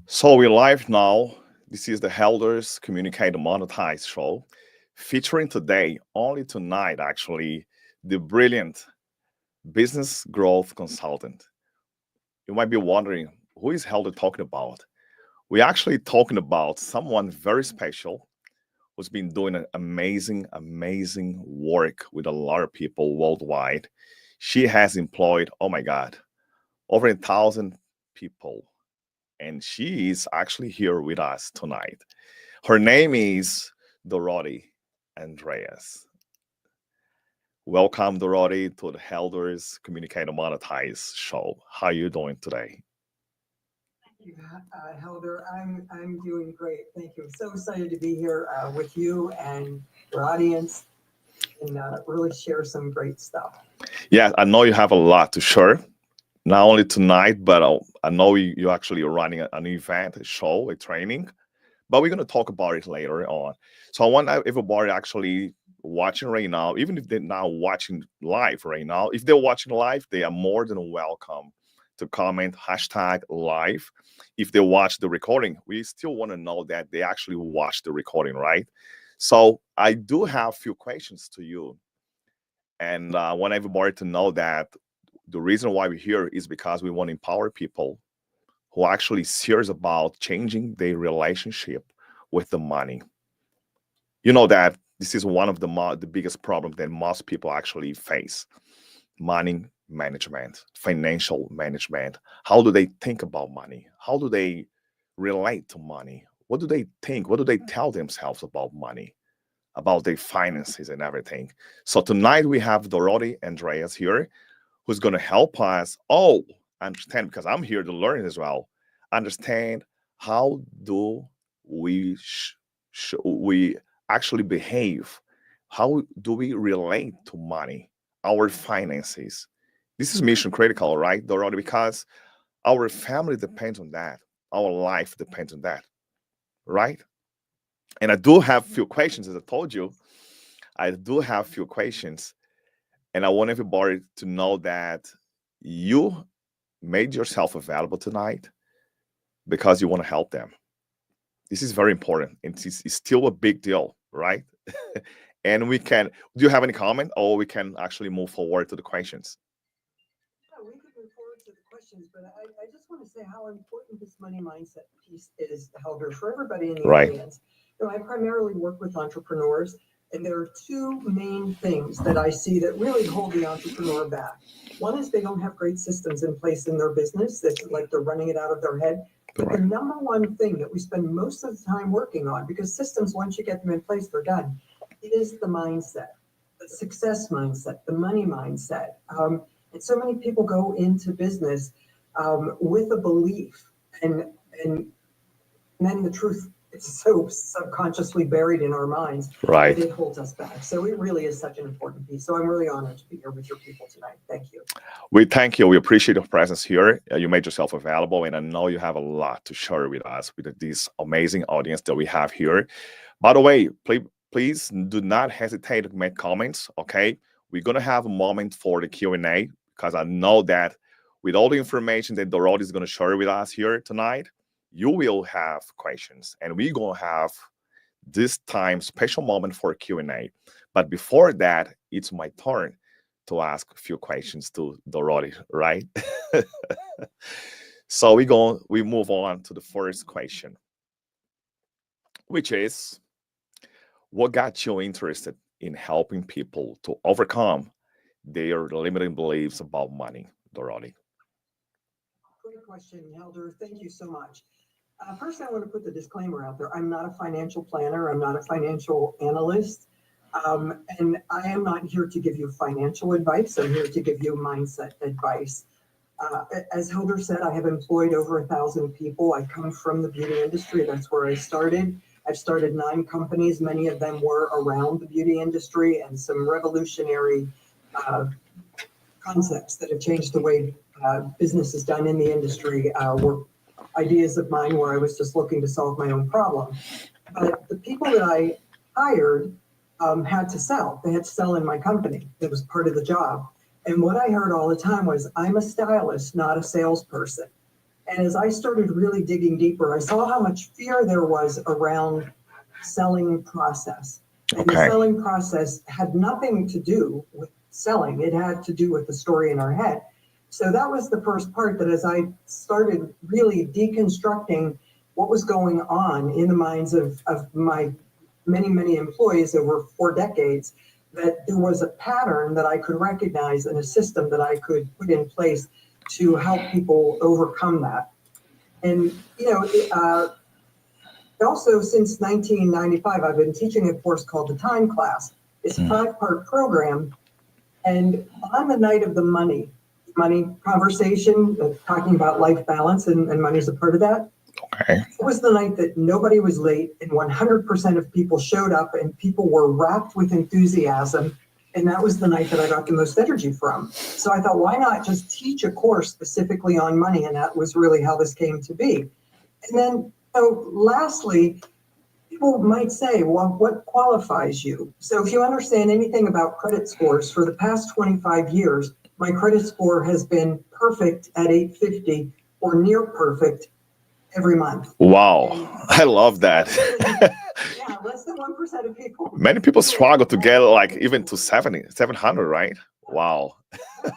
So we're live now. This is the Elders Communicate and Monetize show, featuring today, only tonight actually, the brilliant business growth consultant. You might be wondering, who is Helder talking about? We're actually talking about someone very special who's been doing an amazing work with a lot of people worldwide. She has employed, oh my God, over 1,000 people, and she is actually here with us tonight. Her name is Dorothy Andreas. Welcome, Dorothy, to the Elders Communicate and Monetize show. How are you doing today? Thank you, Helder. I'm doing great. Thank you. I'm so excited to be here with you and your audience and really share some great stuff. Yeah, I know you have a lot to share, not only tonight, but I know you actually are running an event, a show, a training, but we're going to talk about it later on. So I want everybody actually watching right now, even if they're not watching live right now, if they're watching live, they are more than welcome to comment hashtag live. If they watch the recording, we still want to know that they actually watch the recording, right? So I do have a few questions to you, and I want everybody to know that the reason why we're here is because we want to empower people who are actually serious about changing their relationship with the money. You know that this is one of the biggest problems that most people actually face: money management, financial management. How do they think about money? How do they relate to money? What do they think? What do they tell themselves about money, about their finances and everything? So tonight we have Dorothy Andreas here, who's going to help us all understand, because I'm here to learn as well, understand how do we actually behave, how do we relate to money, our finances. This is mission critical, right, Dorothy? Because our family depends on that, our life depends on that, right? And I do have a few questions, as I told you. I do have a few questions, and I want everybody to know that you made yourself available tonight because you want to help them. This is very important. It's still a big deal, right? And we can, do you have any comment, or we can actually move forward to the questions? Yeah, we could move forward to the questions, but I just want to say how important this money mindset piece is, Helder, for everybody in the Right. audience. I primarily work with entrepreneurs, and there are two main things that I see that really hold the entrepreneur back. One is they don't have great systems in place in their business. It's like they're running it out of their head. But the Right. number one thing that we spend most of the time working on, because systems, once you get them in place, they're done, is the mindset, the success mindset, the money mindset. And so many people go into business with a belief, and and then the truth is so subconsciously buried in our minds that Right. it holds us back. So it really is such an important piece. So I'm really honored to be here with your people tonight. Thank you. We thank you. We appreciate your presence here. You made yourself available, and I know you have a lot to share with us, with this amazing audience that we have here. By the way, please do not hesitate to make comments. Okay, we're gonna have a moment for the Q&A, because I know that with all the information that Dorothy is gonna share with us here tonight, you will have questions, and we're gonna have this time special moment for Q&A. But before that, it's my turn to ask a few questions to Dorothy, right? So we move on to the first question, which is, what got you interested in helping people to overcome their limiting beliefs about money, Dorothy? Great question, Helder. Thank you so much. First, I want to put the disclaimer out there. I'm not a financial planner. I'm not a financial analyst. And I am not here to give you financial advice. I'm here to give you mindset advice. As Hilder said, I have employed over 1,000 people. I come from the beauty industry. That's where I started. I've started 9 companies. Many of them were around the beauty industry, and some revolutionary uh, concepts that have changed the way business is done in the industry were ideas of mine where I was just looking to solve my own problem. But the people that I hired had to sell. They had to sell in my company. That was part of the job. And what I heard all the time was, I'm a stylist, not a salesperson. And as I started really digging deeper, I saw how much fear there was around selling process. And the Okay. selling process had nothing to do with selling. It had to do with the story in our head. So that was the first part, that as I started really deconstructing what was going on in the minds of my many, many employees over 4 decades, that there was a pattern that I could recognize and a system that I could put in place to help people overcome that. And, also since 1995, I've been teaching a course called the Time Class. It's a 5-part program. And on the night of the money conversation, talking about life balance, and money's a part of that. Okay. It was the night that nobody was late and 100% of people showed up and people were wrapped with enthusiasm. And that was the night that I got the most energy from. So I thought, why not just teach a course specifically on money? And that was really how this came to be. And then, lastly, people might say, well, what qualifies you? So if you understand anything about credit scores, for the past 25 years, my credit score has been perfect at 850 or near perfect every month. Wow. I love that. Yeah, less than 1% of people. Many people struggle to get like even to 700, right? Wow. Yeah,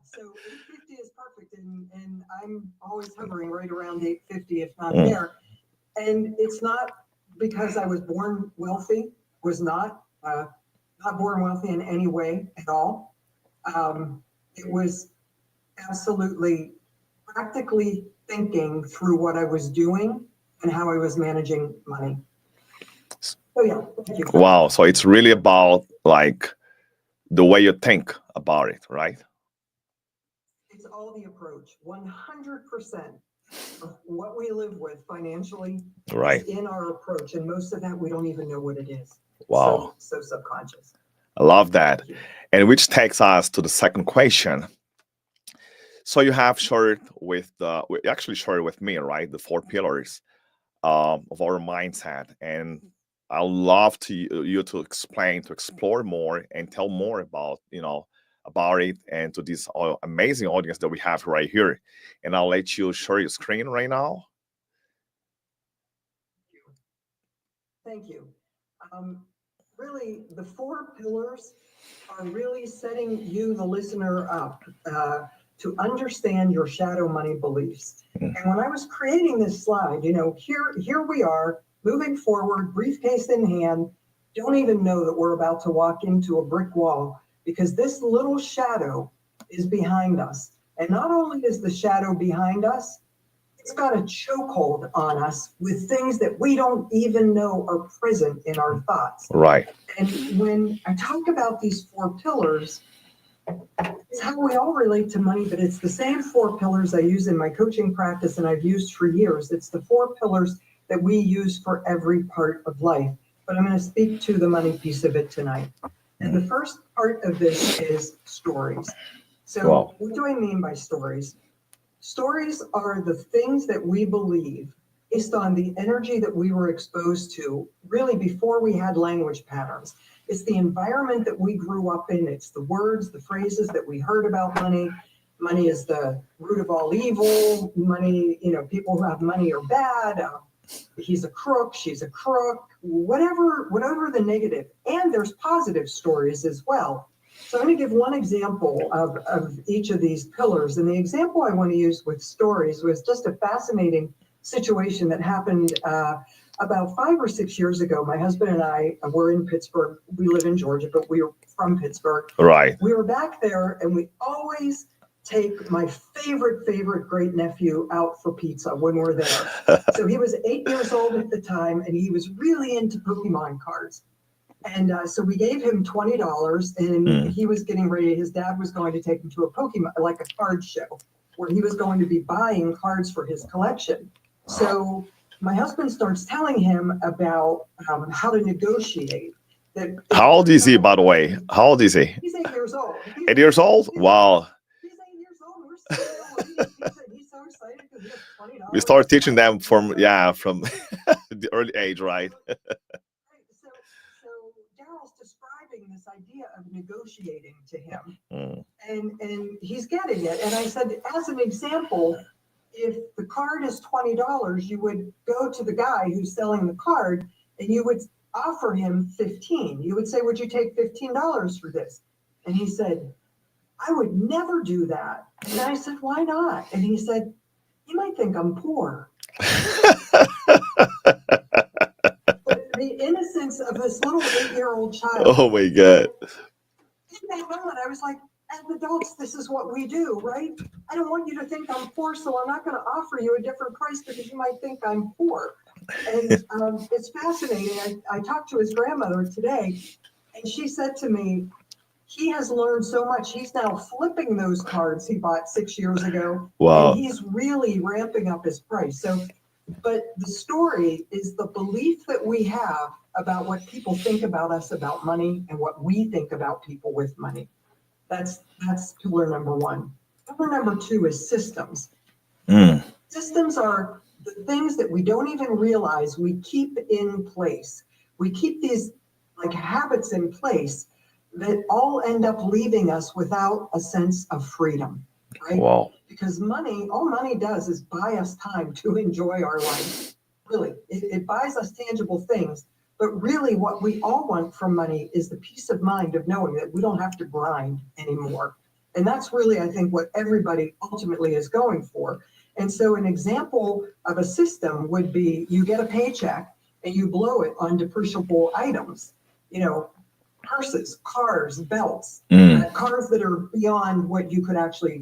so 850 is perfect, and I'm always hovering right around 850, if not there. And it's not because I was born wealthy, was not born wealthy in any way at all. It was absolutely practically thinking through what I was doing and how I was managing money. So yeah, thank you. Wow. So it's really about like the way you think about it, right? It's all the approach. 100% of what we live with financially Right. is in our approach, and most of that we don't even know what it is. Wow. So subconscious. I love that. And which takes us to the second question. So you have shared with you actually shared with me, right? The 4 pillars of our mindset. And I love you to explain, to explore more and tell more about, about it, and to this amazing audience that we have right here. And I'll let you share your screen right now. Thank you. Really, the 4 pillars are really setting you, the listener, up to understand your shadow money beliefs. And when I was creating this slide, here we are moving forward, briefcase in hand, don't even know that we're about to walk into a brick wall, because this little shadow is behind us. And not only is the shadow behind us, it's got a chokehold on us with things that we don't even know are present in our thoughts. Right. And when I talk about these 4 pillars, it's how we all relate to money, but it's the same 4 pillars I use in my coaching practice and I've used for years. It's the 4 pillars that we use for every part of life. But I'm going to speak to the money piece of it tonight. And the first part of this is stories. So What do I mean by stories? Stories are the things that we believe based on the energy that we were exposed to really before we had language patterns. It's the environment that we grew up in. It's the words, the phrases that we heard about money. Money is the root of all evil. Money, people who have money are bad. He's a crook, she's a crook, whatever the negative. And there's positive stories as well. So I'm going to give one example of each of these pillars. And the example I want to use with stories was just a fascinating situation that happened about 5 or 6 years ago. My husband and I were in Pittsburgh. We live in Georgia, but we were from Pittsburgh. Right. We were back there, and we always take my favorite great nephew out for pizza when we're there. So he was 8 years old at the time, and he was really into Pokemon cards. And so we gave him $20, and he was getting ready. His dad was going to take him to a Pokemon, like a card show, where he was going to be buying cards for his collection. So my husband starts telling him about how to negotiate. How old is he, by the way? How old is he? He's 8 years old. 8 years old? Wow. He's 8 years old. We're sitting there eating pizza, and he's so excited because he has $20. We start teaching them from the early age, right? So Daryl's describing this idea of negotiating to him, and he's getting it. And I said, as an example, if the card is $20, you would go to the guy who's selling the card and you would offer him 15. You would say, would you take $15 for this? And he said, I would never do that. And I said, why not? And he said, you might think I'm poor. But the innocence of this little 8-year-old child. Oh my God. In that moment, I was like, as adults, this is what we do, right? I don't want you to think I'm poor, so I'm not going to offer you a different price because you might think I'm poor. And it's fascinating. I talked to his grandmother today, and she said to me, he has learned so much. He's now flipping those cards he bought 6 years ago. Wow. And he's really ramping up his price. So, but the story is the belief that we have about what people think about us about money and what we think about people with money. That's pillar number one. Pillar number two is systems. Systems are the things that we don't even realize we keep in place. We keep these like habits in place that all end up leaving us without a sense of freedom, right? Wow. Because all money does is buy us time to enjoy our life. Really, it buys us tangible things. But really what we all want from money is the peace of mind of knowing that we don't have to grind anymore. And that's really, I think, what everybody ultimately is going for. And so an example of a system would be you get a paycheck and you blow it on depreciable items, purses, cars, belts, cars that are beyond what you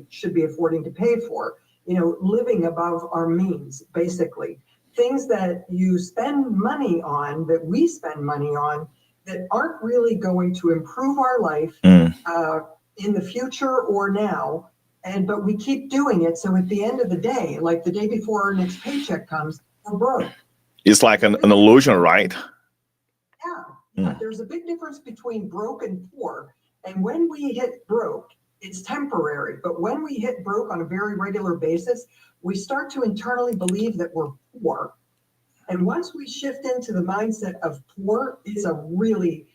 should be affording to pay for, living above our means, basically. Things that you spend money on, that we spend money on, that aren't really going to improve our life in the future or now. But we keep doing it. So at the end of the day, like the day before our next paycheck comes, we're broke. It's like an illusion, right? Yeah. There's a big difference between broke and poor. And when we hit broke, it's temporary. But when we hit broke on a very regular basis, we start to internally believe that we're poor. And once we shift into the mindset of poor, it's a really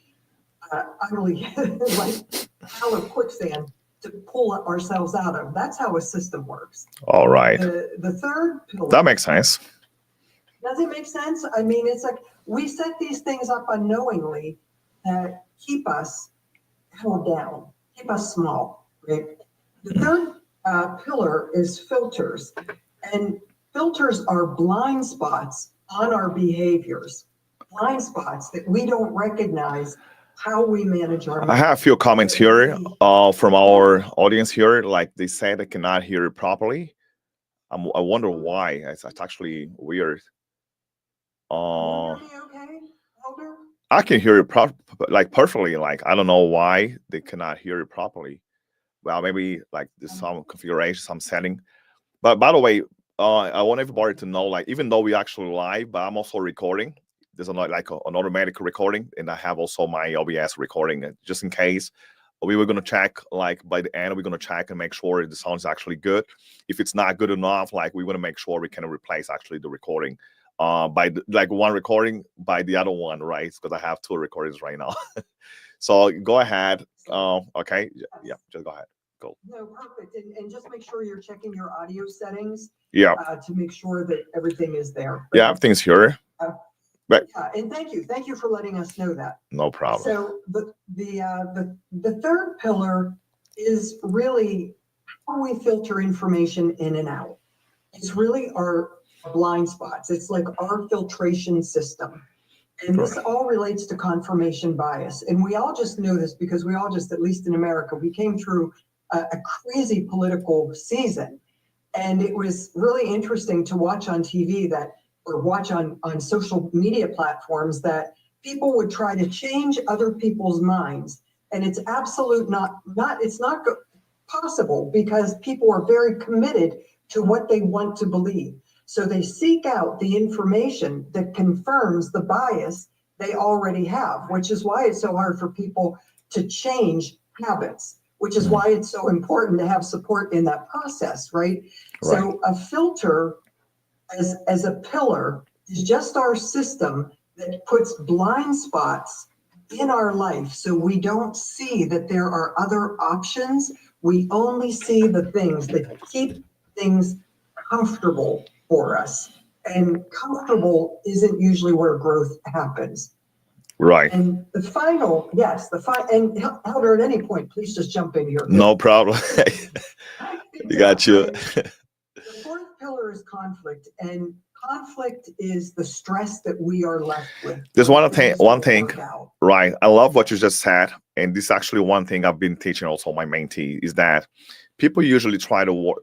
ugly like pile of quicksand to pull ourselves out of. That's how a system works. All right. The third pillar. That makes sense. Does it make sense? I mean, it's like we set these things up unknowingly that keep us held down, keep us small, right? The third pillar is filters. And filters are blind spots on our behaviors, blind spots that we don't recognize how we manage our. I have a few comments here from our audience here. Like they said they cannot hear it properly. I wonder why. It's actually weird. Can you hear me okay, Elder? I can hear it perfectly. Like I don't know why they cannot hear it properly. Well, maybe like there's some configuration, some setting. But by the way, I want everybody to know, like, even though we actually live, but I'm also recording. There's an automatic recording, and I have also my OBS recording, just in case. We were going to check, like, by the end, we're going to check and make sure the sound is actually good. If it's not good enough, like, we want to make sure we can replace actually the recording by one recording by the other one, right? Because I have two recordings right now. So go ahead. Okay. Yeah, just go ahead. Go. No, perfect. And just make sure you're checking your audio settings. Yeah. To make sure that everything is there. Yeah, everything's here. Right. Yeah, and thank you for letting us know that. No problem. So the third pillar is really how we filter information in and out. It's really our blind spots. It's like our filtration system. And this all relates to confirmation bias. And we all just know this because we all just, at least in America, we came through a crazy political season. And it was really interesting to watch on TV or watch on social media platforms that people would try to change other people's minds. And it's it's not possible because people are very committed to what they want to believe. So they seek out the information that confirms the bias they already have, which is why it's so hard for people to change habits, which is why it's so important to have support in that process, right? So a filter as a pillar is just our system that puts blind spots in our life so we don't see that there are other options. We only see the things that keep things comfortable for us. And comfortable isn't usually where growth happens. Right. And the final, yes, and Helder, at any point, please just jump in here. No problem. You got you. The fourth pillar is conflict, and conflict is the stress that we are left with. There's one thing, right? I love what you just said, and this is actually one thing I've been teaching also my mentee is that people usually try to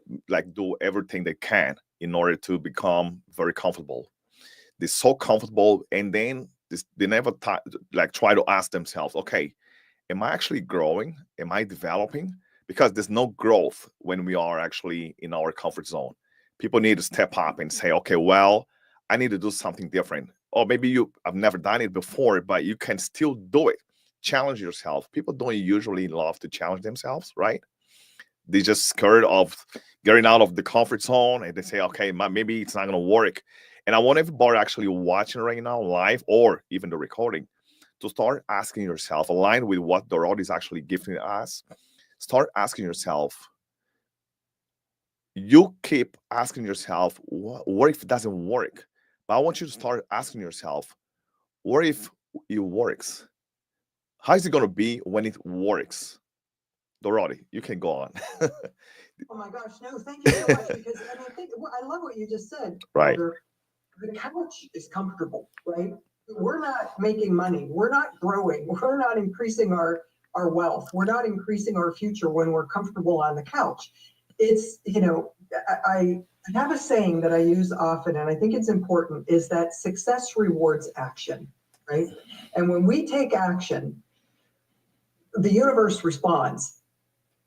do everything they can in order to become very comfortable. They're so comfortable, and then they never try to ask themselves, okay, am I actually growing? Am I developing? Because there's no growth when we are actually in our comfort zone. People need to step up and say, okay, well, I need to do something different. Or maybe I've never done it before, but you can still do it. Challenge yourself. People don't usually love to challenge themselves, right? They're just scared of getting out of the comfort zone, and they say, okay, maybe it's not going to work. And I want everybody actually watching right now live or even the recording to start asking yourself, aligned with what Dorothy is actually giving us, start asking yourself, you keep asking yourself, what if it doesn't work? But I want you to start asking yourself, what if it works? How is it going to be when it works? Dorothy, you can go on. Oh my gosh, no, thank you so much. Because I love what you just said. Right. The couch is comfortable, right? We're not making money. We're not growing. We're not increasing our wealth. We're not increasing our future when we're comfortable on the couch. It's, I have a saying that I use often, and I think it's important, is that success rewards action, right? And when we take action, the universe responds.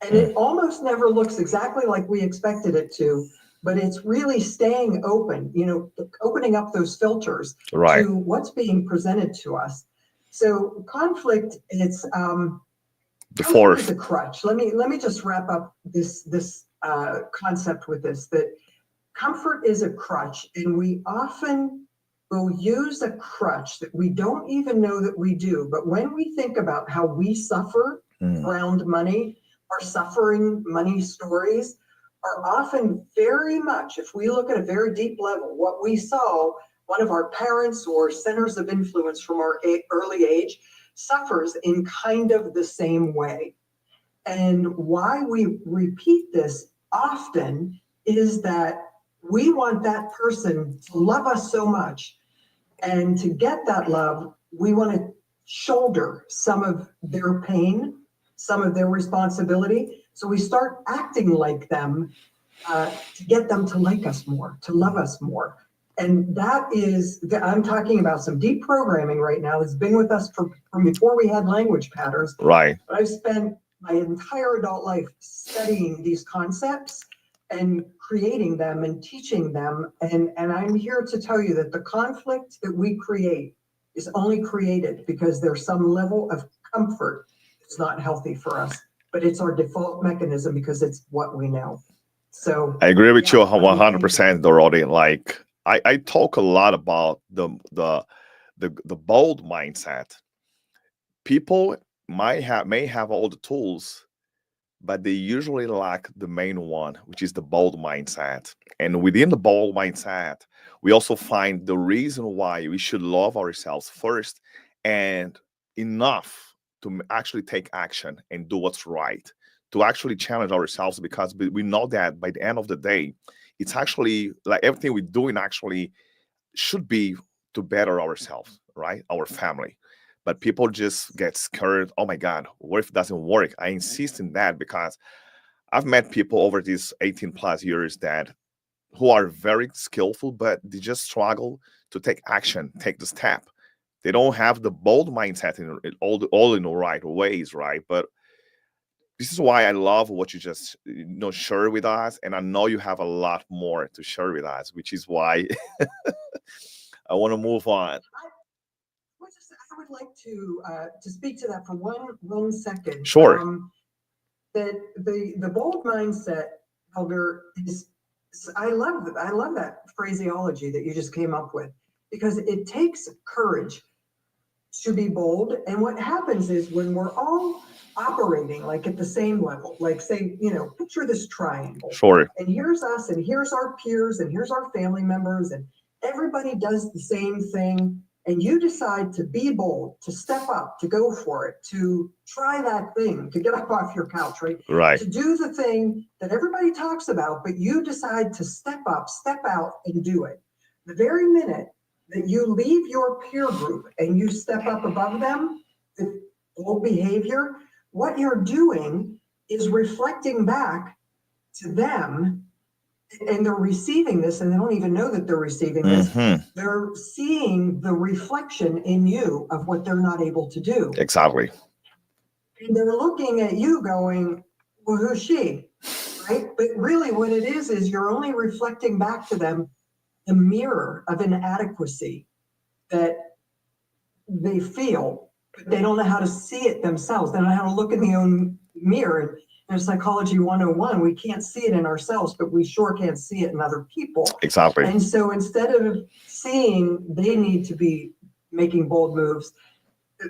And it almost never looks exactly like we expected it to, but it's really staying open, opening up those filters right. to what's being presented to us. So conflict, it's the fourth is a crutch. Let me just wrap up this concept with this, that comfort is a crutch, and we often will use a crutch that we don't even know that we do. But when we think about how we suffer around money, our suffering money stories are often very much, if we look at a very deep level, what we saw one of our parents or centers of influence from our early age suffers in kind of the same way. And why we repeat this often is that we want that person to love us so much. And to get that love, we want to shoulder some of their pain, some of their responsibility. So we start acting like them to get them to like us more, to love us more. And I'm talking about some deep programming right now that's been with us from before we had language patterns. Right. But I've spent my entire adult life studying these concepts and creating them and teaching them. And I'm here to tell you that the conflict that we create is only created because there's some level of comfort that's not healthy for us, but it's our default mechanism because it's what we know. So I agree with you 100%, Dorothy. I talk a lot about the bold mindset. People may have all the tools, but they usually lack the main one, which is the bold mindset. And within the bold mindset, we also find the reason why we should love ourselves first and enough to actually take action and do what's right, to actually challenge ourselves, because we know that by the end of the day, it's actually like everything we're doing actually should be to better ourselves, right? Our family. But people just get scared. Oh my God, what if it doesn't work? I insist in that because I've met people over these 18 plus years who are very skillful, but they just struggle to take action, take the step. They don't have the bold mindset in all in the right ways, right? But this is why I love what you just share with us, and I know you have a lot more to share with us, which is why I want to move on. I would like to speak to that for one second. Sure. That the bold mindset, Elder, is I love that phraseology that you just came up with, because it takes courage to be bold. And what happens is when we're all operating like at the same level. Like say, picture this triangle. Sure. And here's us, and here's our peers, and here's our family members, and everybody does the same thing. And you decide to be bold, to step up, to go for it, to try that thing, to get up off your couch, right? Right. To do the thing that everybody talks about, but you decide to step up, step out, and do it. The very minute that you leave your peer group and you step up above them with bold behavior, what you're doing is reflecting back to them, and they're receiving this, and they don't even know that they're receiving this. They're seeing the reflection in you of what they're not able to do. Exactly. And they're looking at you going, well, who's she? Right? But really what it is you're only reflecting back to them the mirror of inadequacy that they feel, but they don't know how to see it themselves. They don't know how to look in the own mirror. In Psychology 101, we can't see it in ourselves, but we sure can't see it in other people. Exactly. And so instead of seeing they need to be making bold moves,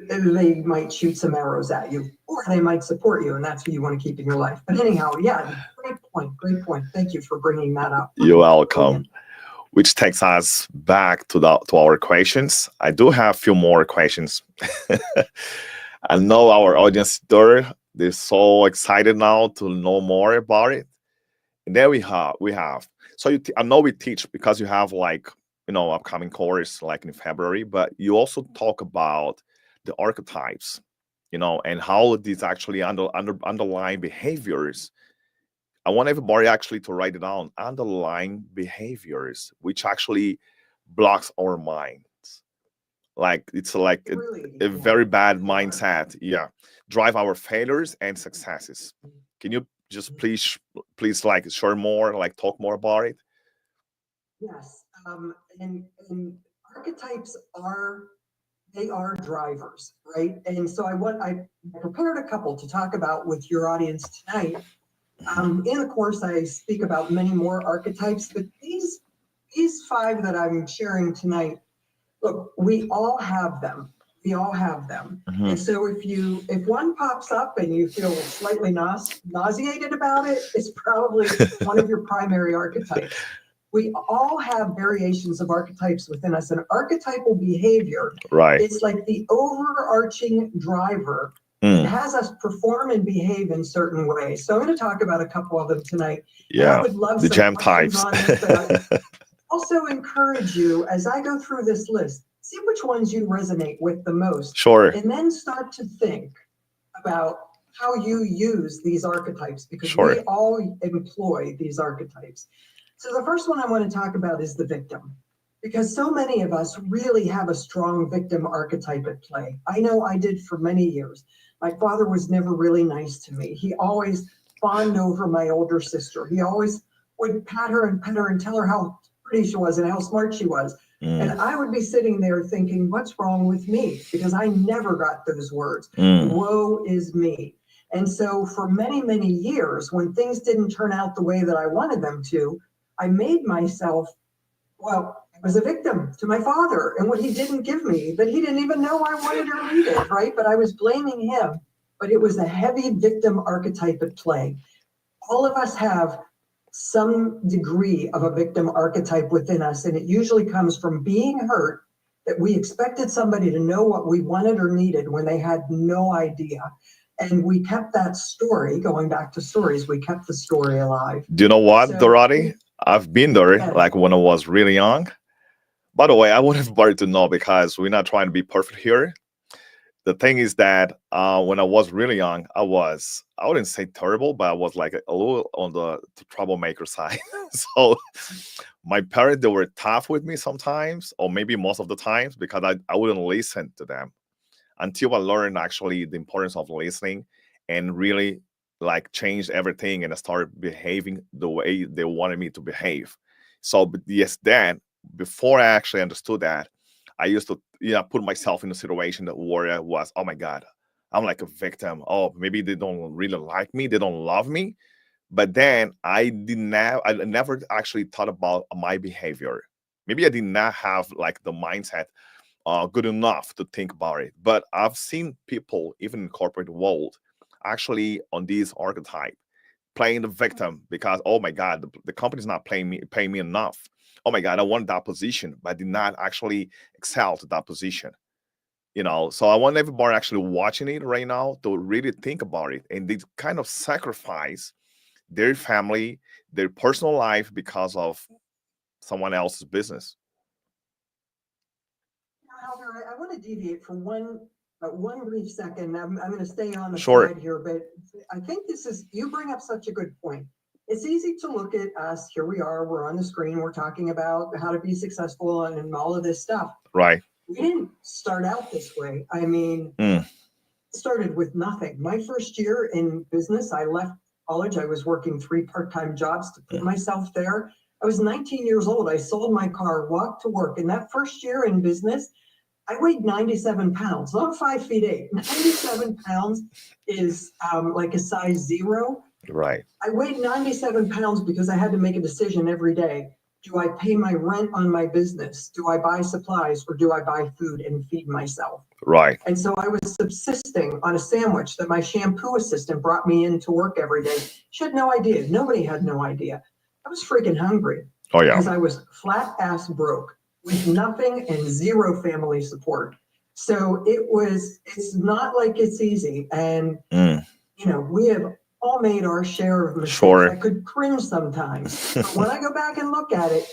they might shoot some arrows at you, or they might support you, and that's who you want to keep in your life. But anyhow, yeah, great point. Thank you for bringing that up. You're welcome. Which takes us back to our questions. I do have a few more questions. I know our audience there, they're so excited now to know more about it. And then we have. So I know we teach because you have upcoming course like in February, but you also talk about the archetypes, and how these actually underlying behaviors. I want everybody actually to write it down. Underlying behaviors, which actually blocks our minds. Like it's like a very bad mindset. Yeah, drive our failures and successes. Can you just please share more, talk more about it? Yes, and archetypes are drivers, right? And so I prepared a couple to talk about with your audience tonight. In the course, I speak about many more archetypes, but these 5 that I'm sharing tonight, look, we all have them. And so if one pops up and you feel slightly nauseated about it, it's probably one of your primary archetypes. We all have variations of archetypes within us. An archetypal behavior, right? It's like the overarching driver. It has us perform and behave in certain ways. So I'm going to talk about a couple of them tonight. Yeah, I would love the some gem questions types. on this, but I also encourage you, as I go through this list, see which ones you resonate with the most. Sure. And then start to think about how you use these archetypes, because we all employ these archetypes. So the first one I want to talk about is the victim, because so many of us really have a strong victim archetype at play. I know I did for many years. My father was never really nice to me. He always fawned over my older sister. He always would pat her and tell her how pretty she was and how smart she was. And I would be sitting there thinking, what's wrong with me? Because I never got those words. Woe is me. And so for many, many years, when things didn't turn out the way that I wanted them to, I made myself, I was a victim to my father and what he didn't give me, that he didn't even know I wanted or needed, right? But I was blaming him. But it was a heavy victim archetype at play. All of us have some degree of a victim archetype within us, and it usually comes from being hurt, that we expected somebody to know what we wanted or needed when they had no idea. And we kept that story, going back to stories, we kept the story alive. Do you know what, Dorothy? I've been there, like when I was really young. By the way, I want everybody to know, because we're not trying to be perfect here. The thing is that when I was really young, I wouldn't say terrible, but I was like a little on the troublemaker side. So my parents, they were tough with me sometimes, or maybe most of the times, because I wouldn't listen to them until I learned actually the importance of listening and really change everything, and I started behaving the way they wanted me to behave. So, but yes, then before I actually understood that, I used to put myself in a situation where I was, oh my God, I'm like a victim. Oh, maybe they don't really like me, they don't love me. But then I never actually thought about my behavior. Maybe I did not have the mindset good enough to think about it. But I've seen people, even in corporate world, actually on this archetype, playing the victim because, oh my God, the company's not paying me enough. Oh my God, I want that position, but I did not actually excel to that position. So I want everybody actually watching it right now to really think about it, and they kind of sacrifice their family, their personal life because of someone else's business. Albert, I want to deviate for one brief second. I'm going to stay on the Sure. slide here, but I think you bring up such a good point. It's easy to look at us. Here we are, we're on the screen, we're talking about how to be successful and all of this stuff. Right. We didn't start out this way. I mean, started with nothing. My first year in business, I left college. I was working 3 part-time jobs to put myself there. I was 19 years old. I sold my car, walked to work. And that first year in business, I weighed 97 pounds. I'm 5'8". 97 pounds is like a size 0. Right. I weighed 97 pounds because I had to make a decision every day. Do I pay my rent on my business? Do I buy supplies, or do I buy food and feed myself? Right. And so I was subsisting on a sandwich that my shampoo assistant brought me in to work every day. She had no idea. Nobody had no idea. I was freaking hungry. Oh, yeah. Because I was flat ass broke with nothing and 0 family support. So it's not like it's easy. And, we have all made our share of mistakes. Sure. I could cringe sometimes. But when I go back and look at it,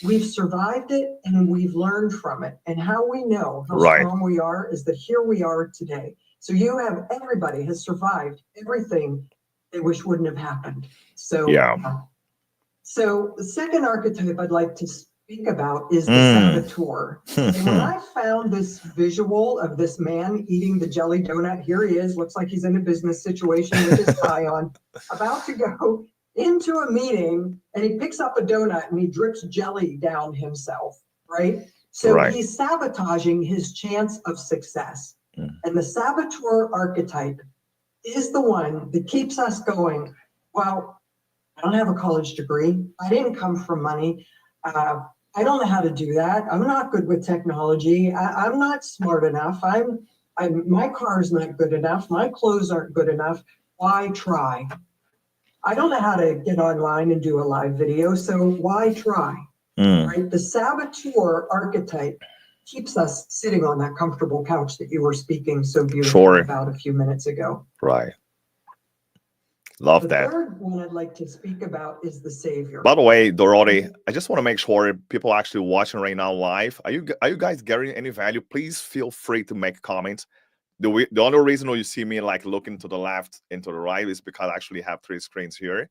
we've survived it and we've learned from it. And how we know how strong we are is that here we are today. So everybody has survived everything they wish wouldn't have happened. So, yeah. So the second archetype I'd like to speak about is the saboteur. And when I found this visual of this man eating the jelly donut, here he is, looks like he's in a business situation with his tie on, about to go into a meeting, and he picks up a donut and he drips jelly down himself, right? So he's sabotaging his chance of success. And the saboteur archetype is the one that keeps us going, well, I don't have a college degree. I didn't come from money. I don't know how to do that. I'm not good with technology. I'm not smart enough. My car's not good enough. My clothes aren't good enough. Why try? I don't know how to get online and do a live video, so why try? Right? The saboteur archetype keeps us sitting on that comfortable couch that you were speaking so beautifully about a few minutes ago. Right. Love that. The third one I'd like to speak about is the savior. By the way, Dorothy, I just want to make sure people actually watching right now live, are you guys getting any value? Please feel free to make comments. The only reason you see me like looking to the left and to the right is because I actually have 3 screens here.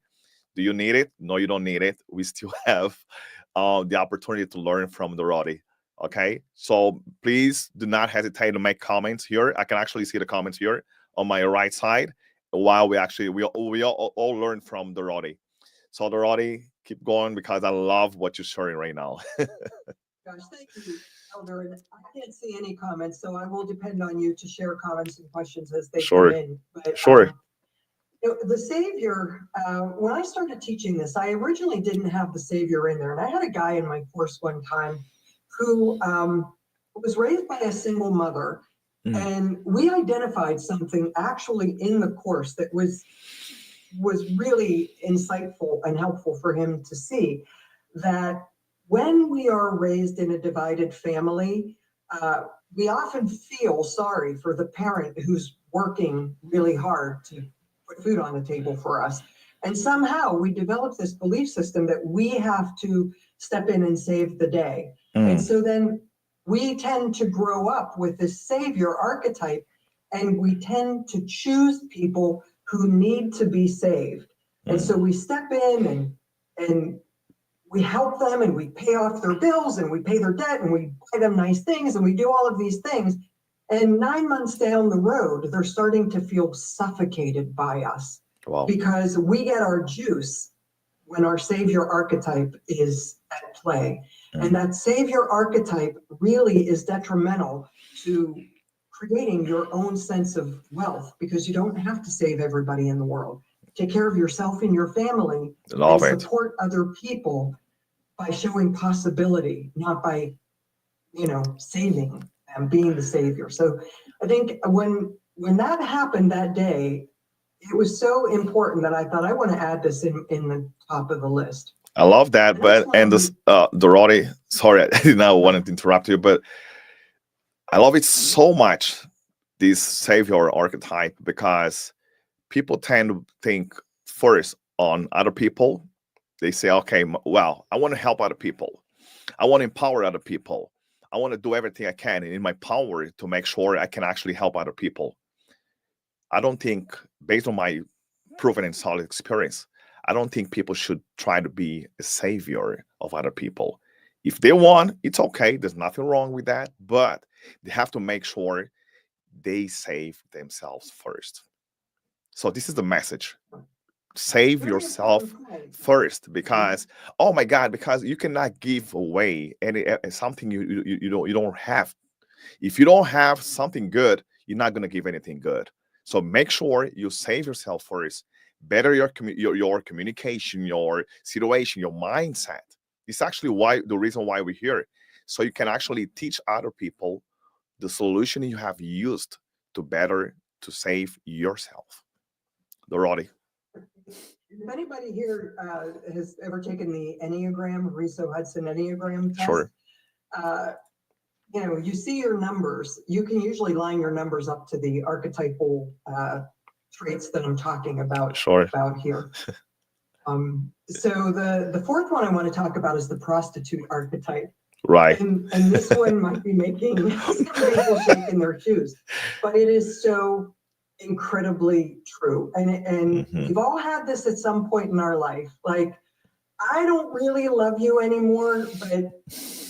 Do you need it? No, you don't need it. We still have the opportunity to learn from Dorothy. Okay, so please do not hesitate to make comments here. I can actually see the comments here on my right side, while we all learn from Dorothy. So Dorothy, keep going because I love what you're sharing right now. Gosh, thank you, Elder. And I can't see any comments, so I will depend on you to share comments and questions as they come in. But, the savior, when I started teaching this, I originally didn't have the savior in there. And I had a guy in my course one time who was raised by a single mother. And we identified something actually in the course that was really insightful and helpful for him to see, that when we are raised in a divided family, we often feel sorry for the parent who's working really hard to put food on the table for us. And somehow we develop this belief system that we have to step in and save the day. And so then we tend to grow up with this savior archetype, and we tend to choose people who need to be saved. And so we step in and we help them, and we pay off their bills, and we pay their debt, and we buy them nice things, and we do all of these things. And 9 months down the road, they're starting to feel suffocated by us. Wow. Because we get our juice when our savior archetype is at play. And that savior archetype really is detrimental to creating your own sense of wealth, because you don't have to save everybody in the world. Take care of yourself and your family, and support other people by showing possibility, not by, saving them, being the savior. So I think when that happened that day, it was so important that I thought I want to add this in the top of the list. I love The that. next But and one, this Dorothy, sorry, I did not want to interrupt you, but I love it so much, this savior archetype, because people tend to think first on other people. They say, okay, well, I want to help other people. I want to empower other people. I want to do everything I can in my power to make sure I can actually help other people. I don't think, based on my proven and solid experience, I don't think people should try to be a savior of other people. If they want, it's okay. There's nothing wrong with that. But they have to make sure they save themselves first. So this is the message. Save very yourself important point. first, because oh my god, because you cannot give away any something you don't have. If you don't have something good, you're not going to give anything good. So make sure you save yourself first. Better your communication, your situation, your mindset. It's actually why the reason why we're here. So you can actually teach other people the solution you have used to better to save yourself. Dorothy. If anybody here has ever taken the Enneagram, Riso Hudson Enneagram test, Sure. uh, you see your numbers. You can usually line your numbers up to the archetypal traits that I'm talking about Sure. here. So the fourth one I want to talk about is the prostitute archetype. Right. And this one might be making some people shake in their shoes, but it is so incredibly true. And Mhm. we've all had this at some point in our life. Like, I don't really love you anymore, but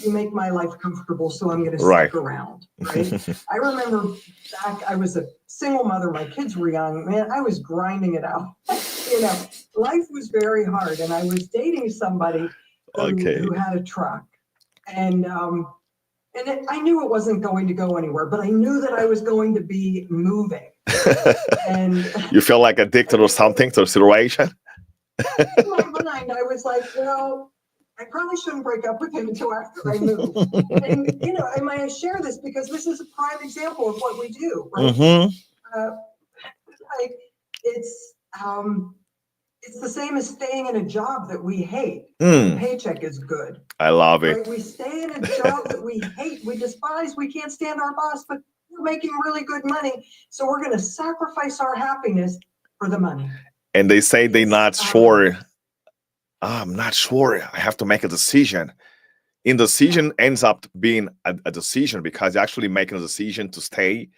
you make my life comfortable, so I'm going to Right. stick around, right? I remember back, I was a single mother, my kids were young, man, I was grinding it out. Life was very hard, and I was dating somebody Okay. who had a truck. And I knew it wasn't going to go anywhere, but I knew that I was going to be moving. And You feel like addicted or something to the situation? in my mind, I was like, well, I probably shouldn't break up with him until after I move. And I might share this because this is a prime example of what we do, right? Mm-hmm. Like it's the same as staying in a job that we hate. The paycheck is good. I love it. Right? We stay in a job that we hate, we despise, we can't stand our boss, but we're making really good money. So we're going to sacrifice our happiness for the money. And they say they're not sure. I'm not sure. I have to make a decision. Indecision ends up being a decision because you're actually making a decision to stay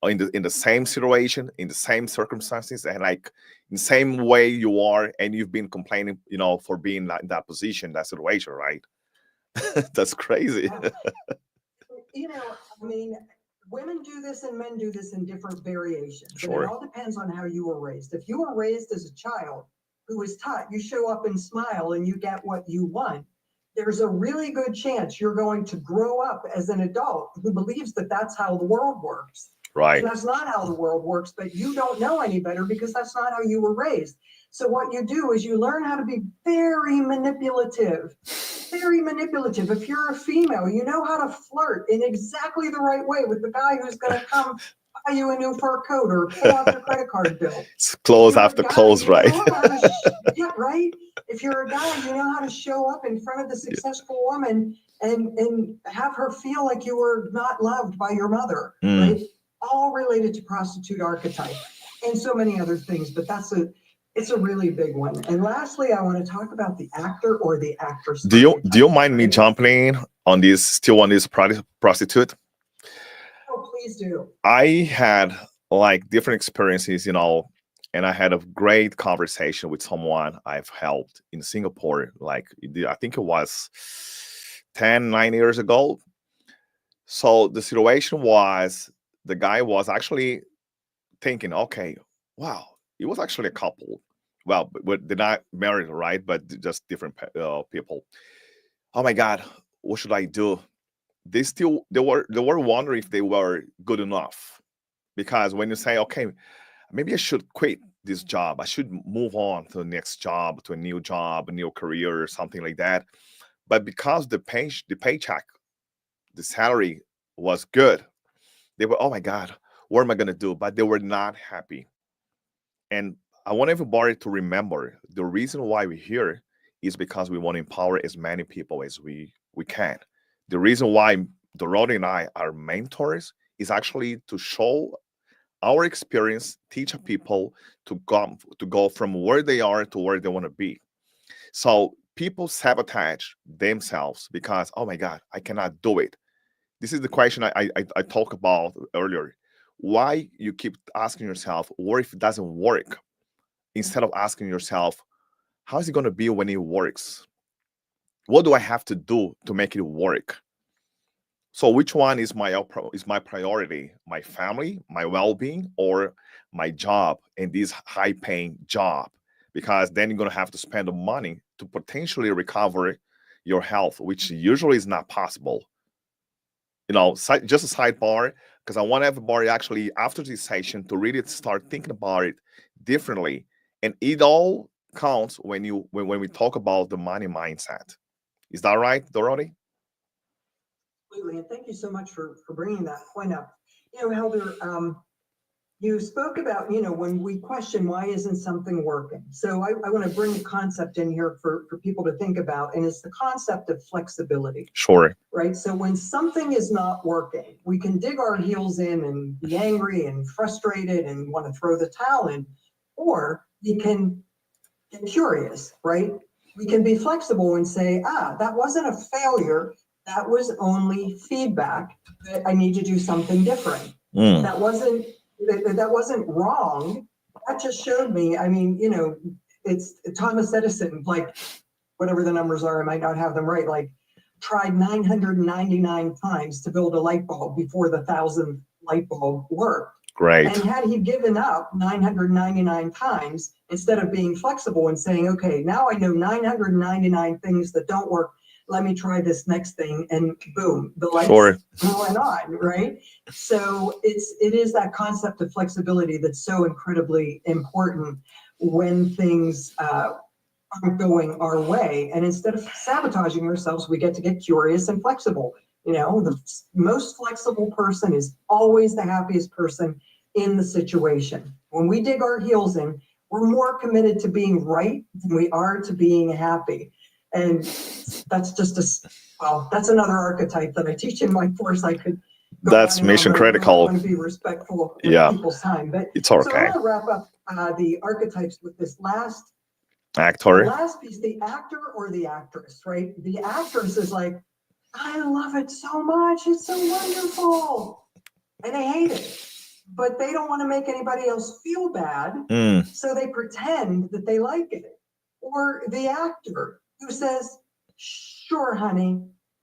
in the same situation, in the same circumstances, and like in the same way you are, and you've been complaining, for being in that position, that situation, right? That's crazy. I mean, women do this and men do this in different variations. And Sure. it all depends on how you were raised. If you were raised as a child who was taught you show up and smile and you get what you want, there's a really good chance you're going to grow up as an adult who believes that that's how the world works. Right. And that's not how the world works, but you don't know any better because that's not how you were raised. So what you do is you learn how to be very manipulative. Very manipulative. If you're a female, you know how to flirt in exactly the right way with the guy who's going to come buy you a new fur coat or pay off your credit card bill. It's close after close, right? Yeah, right. If you're a guy, you know how to show up in front of the successful woman and have her feel like you were not loved by your mother, right? All related to prostitute archetype and so many other things, but it's a really big one. And lastly, I want to talk about the actor or the actress. Do you mind me jumping on this prostitute? Oh, please do. I had like different experiences, and I had a great conversation with someone I've helped in Singapore. Like I think it was 9 years ago. So the situation was the guy was actually thinking, okay, wow, it was actually a couple. Well, but they're not married, right? But just different people. Oh my God, what should I do? They were wondering if they were good enough, because when you say, okay, maybe I should quit this job, I should move on to the next job, to a new job, a new career, or something like that. But because the paycheck, the salary was good, they were, oh my God, what am I gonna do? But they were not happy. And I want everybody to remember the reason why we're here is because we want to empower as many people as we can. The reason why Dorothy and I are mentors is actually to show our experience, teach people to go from where they are to where they want to be. So people sabotage themselves because, oh my God, I cannot do it. This is the question I talked about earlier. Why you keep asking yourself, what if it doesn't work? Instead of asking yourself, how is it going to be when it works? What do I have to do to make it work? So which one is my priority? My family, my well-being, or my job and this high-paying job? Because then you're gonna have to spend the money to potentially recover your health, which usually is not possible. Just a sidebar, because I want everybody actually after this session to really start thinking about it differently. And it all counts when we talk about the money mindset. Is that right, Dorothy? Absolutely, and thank you so much for bringing that point up. Helder, you spoke about, when we question why isn't something working. So I want to bring a concept in here for people to think about, and it's the concept of flexibility. Sure. Right? So when something is not working, we can dig our heels in and be angry and frustrated and want to throw the towel in, or we can get curious, right? We can be flexible and say, that wasn't a failure. That was only feedback that I need to do something different. Mm. That wasn't wrong. That just showed me, it's Thomas Edison, like whatever the numbers are, I might not have them right, like tried 999 times to build a light bulb before the 1,000th light bulb worked. Great. And had he given up 999 times, instead of being flexible and saying, okay, now I know 999 things that don't work, let me try this next thing, and boom, the lights Sure. went on, right? So it is that concept of flexibility that's so incredibly important when things aren't going our way. And instead of sabotaging ourselves, we get to get curious and flexible. The most flexible person is always the happiest person in the situation. When we dig our heels in, we're more committed to being right than we are to being happy. And that's that's another archetype that I teach in my course. I could go That's on and mission on, but I critical. want to be respectful of Yeah. people's time. But It's so I okay. want to wrap up the archetypes with this last Actor. last piece, the actor or the actress, right? The actress is like, I love it so much. It's so wonderful. And they hate it. But they don't want to make anybody else feel bad. So they pretend that they like it. Or the actor who says, sure, honey,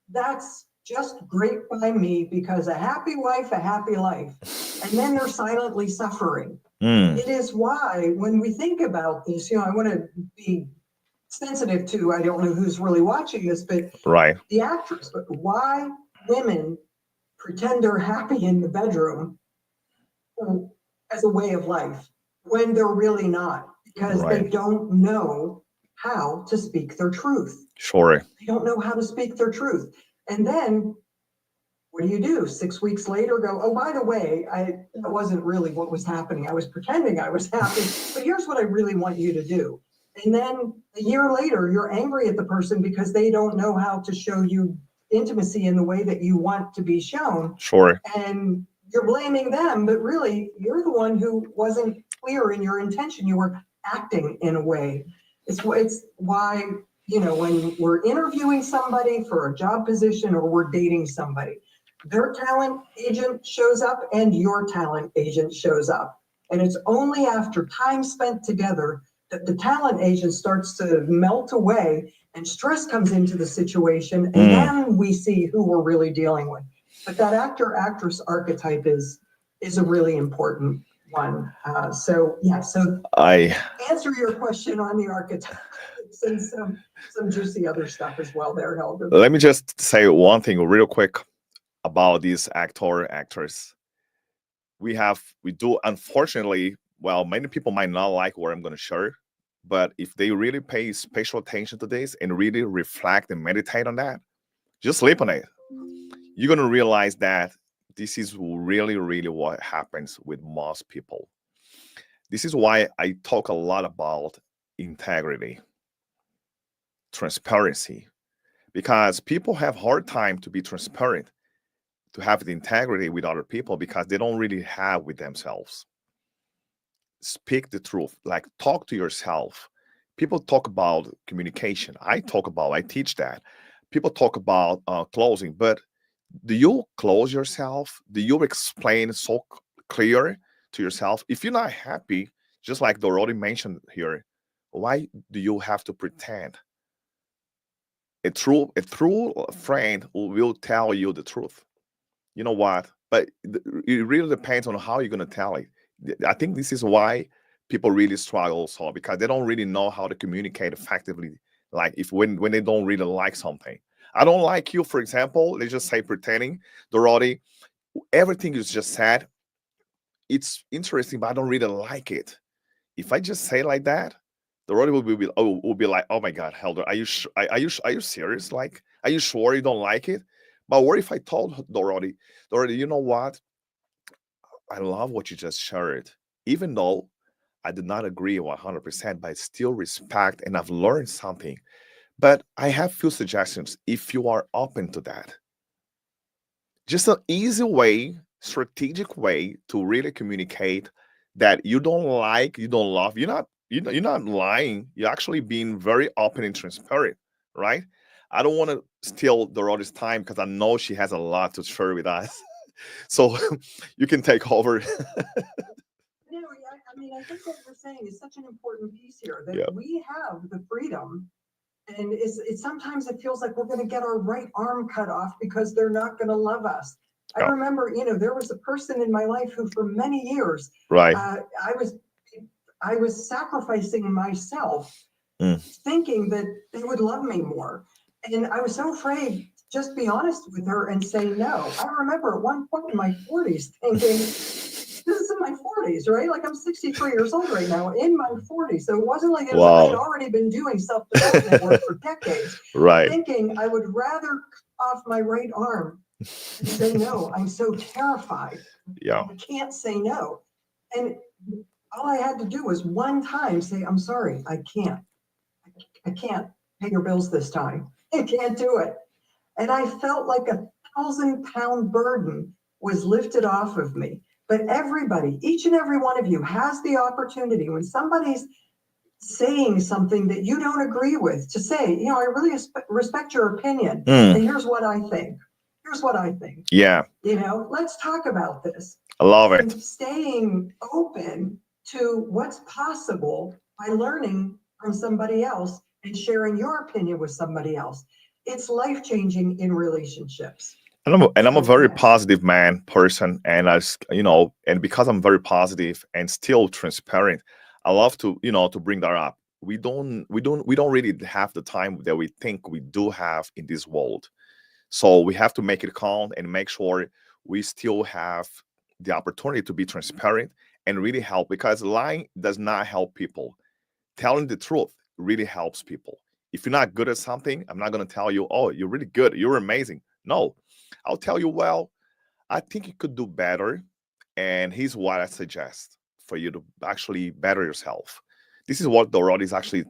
that's just great by me because a happy wife, a happy life. And then they're silently suffering. It is why when we think about this, I want to be sensitive to, I don't know who's really watching this, but Right. the actress, but why women pretend they're happy in the bedroom as a way of life when they're really not, because they Right. don't know how to speak their truth. Sure. They don't know how to speak their truth. And then what do? 6 weeks later, go, oh, by the way, that wasn't really what was happening. I was pretending I was happy, but here's what I really want you to do. And then a year later, you're angry at the person because they don't know how to show you intimacy in the way that you want to be shown. Sure. And you're blaming them, but really you're the one who wasn't clear in your intention. You were acting in a way. It's why, when we're interviewing somebody for a job position or we're dating somebody, their talent agent shows up and your talent agent shows up. And it's only after time spent together that the talent agent starts to melt away and stress comes into the situation. And then we see who we're really dealing with. But that actor-actress archetype is a really important one. So I answer your question on the archetypes and some juicy other stuff as well there, Helder. Let me just say one thing real quick about these actors. We do, unfortunately, well, many people might not like what I'm going to share, but if they really pay special attention to this and really reflect and meditate on that, just sleep on it. You're going to realize that this is really, really what happens with most people. This is why I talk a lot about integrity, transparency, because people have hard time to be transparent, to have the integrity with other people because they don't really have with themselves. Speak the truth, like talk to yourself. People talk about communication. I teach that. People talk about closing, but do you close yourself? Do you explain so clear to yourself? If you're not happy, just like Dorothy mentioned here, why do you have to pretend? A true friend will tell you the truth. You know what? But it really depends on how you're gonna tell it. I think this is why people really struggle so because they don't really know how to communicate effectively. Like if when they don't really like something. I don't like you, for example. Let's just say pretending, Dorothy. Everything you just said, it's interesting, but I don't really like it. If I just say like that, Dorothy will be like, "Oh my God, Helder, are you serious? Like, are you sure you don't like it?" But what if I told Dorothy, Dorothy, you know what? I love what you just shared, even though I did not agree 100%, but I still respect and I've learned something. But I have few suggestions if you are open to that. Just an easy way, strategic way to really communicate that you don't like, you don't love. You're not lying. You're actually being very open and transparent, right? I don't want to steal Dorothy's time because I know she has a lot to share with us. So you can take over. No, I mean, I think what you're saying is such an important piece here that Yeah. we have the freedom. And it's sometimes it feels like we're going to get our right arm cut off because they're not going to love us. I Yeah. remember, there was a person in my life who, for many years, Right. I was sacrificing myself, Mm. thinking that they would love me more, and I was so afraid to just be honest with her and say no. I remember at one point in my 40s thinking, this is in my 40s, right? Like I'm 63 years old right now, in my 40s. So it wasn't like I had Wow. already been doing self-development work for decades, Right. thinking I would rather cut off my right arm and say no. I'm so terrified. Yeah. I can't say no. And all I had to do was one time say, I'm sorry, I can't. I can't pay your bills this time. I can't do it. And I felt like 1,000-pound burden was lifted off of me. But everybody, each and every one of you has the opportunity when somebody's saying something that you don't agree with to say, I really respect your opinion. And here's what I think. Here's what I think. Yeah. Let's talk about this. I love it. And staying open to what's possible by learning from somebody else and sharing your opinion with somebody else. It's life-changing in relationships. And I'm a So, very yes. positive person, and and because I'm very positive and still transparent, I love to bring that up. We don't really have the time that we think we do have in this world. So we have to make it count and make sure we still have the opportunity to be transparent and really help because lying does not help people. Telling the truth really helps people. If you're not good at something, I'm not going to tell you, oh, you're really good, you're amazing. No, I'll tell you, well, I think you could do better. And here's what I suggest for you to actually better yourself. This is what Dorothy is actually,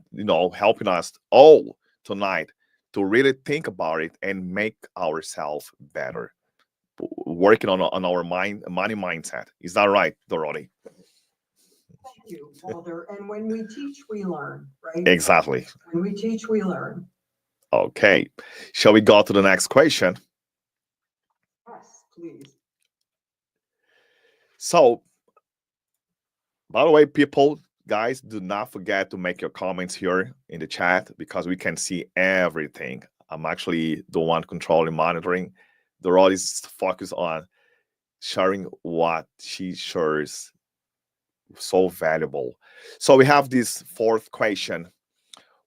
helping us all tonight to really think about it and make ourselves better. Working on our money mindset. Is that right, Dorothy? Thank you, Walter. And when we teach, we learn, right? Exactly. When we teach, we learn. Okay. Shall we go to the next question? Yes, please. So, by the way, people, guys, do not forget to make your comments here in the chat because we can see everything. I'm actually the one controlling monitoring. The role is focused on sharing what she shares, so valuable. So we have this fourth question.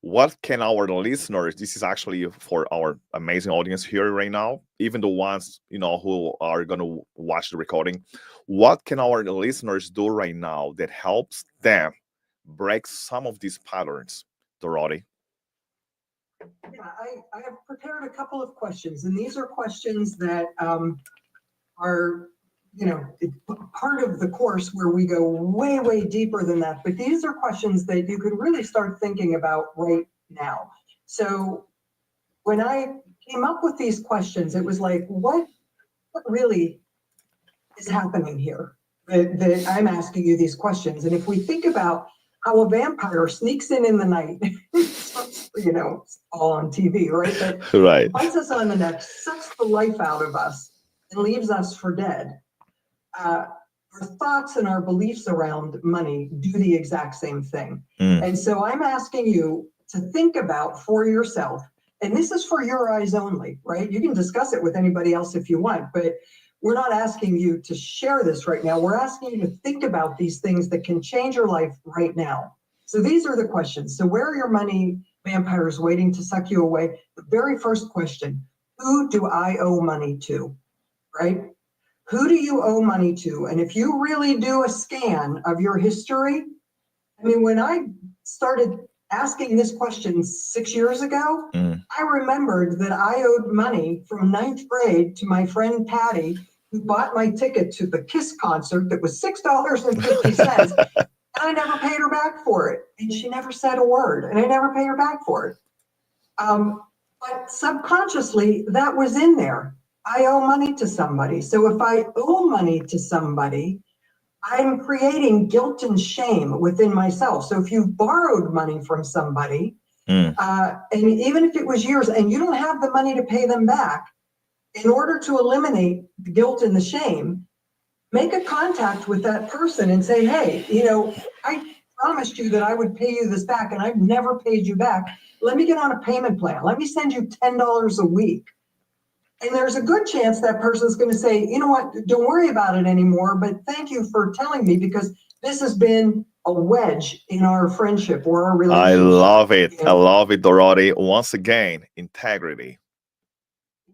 What can our listeners, this is actually for our amazing audience here right now, even the ones who are going to watch the recording, what can our listeners do right now that helps them break some of these patterns, Dorothy? Yeah, I have prepared a couple of questions, and these are questions that are part of the course where we go way, way deeper than that. But these are questions that you could really start thinking about right now. So when I came up with these questions, it was like, what really is happening here? That I'm asking you these questions. And if we think about how a vampire sneaks in the night, all on TV, right? But Right. bites us on the neck, sucks the life out of us, and leaves us for dead. Our thoughts and our beliefs around money do the exact same thing. And so I'm asking you to think about for yourself, and this is for your eyes only, right? You can discuss it with anybody else if you want, but we're not asking you to share this right now. We're asking you to think about these things that can change your life right now. So these are the questions. So where are your money vampires waiting to suck you away? The very first question, who do I owe money to, right? Who do you owe money to? And if you really do a scan of your history, I mean, when I started asking this question 6 years ago, I remembered that I owed money from 9th grade to my friend Patty, who bought my ticket to the Kiss concert that was $6.50. And I never paid her back for it. And she never said a word, and I never paid her back for it. But subconsciously, that was in there. I owe money to somebody. So if I owe money to somebody, I'm creating guilt and shame within myself. So if you've borrowed money from somebody, and even if it was yours and you don't have the money to pay them back, in order to eliminate the guilt and the shame, make a contact with that person and say, hey, I promised you that I would pay you this back and I've never paid you back. Let me get on a payment plan. Let me send you $10 a week. And there's a good chance that person's going to say, you know what, don't worry about it anymore, but thank you for telling me, because this has been a wedge in our friendship or our relationship. I love it. I love it, Dorothy. Once again, integrity.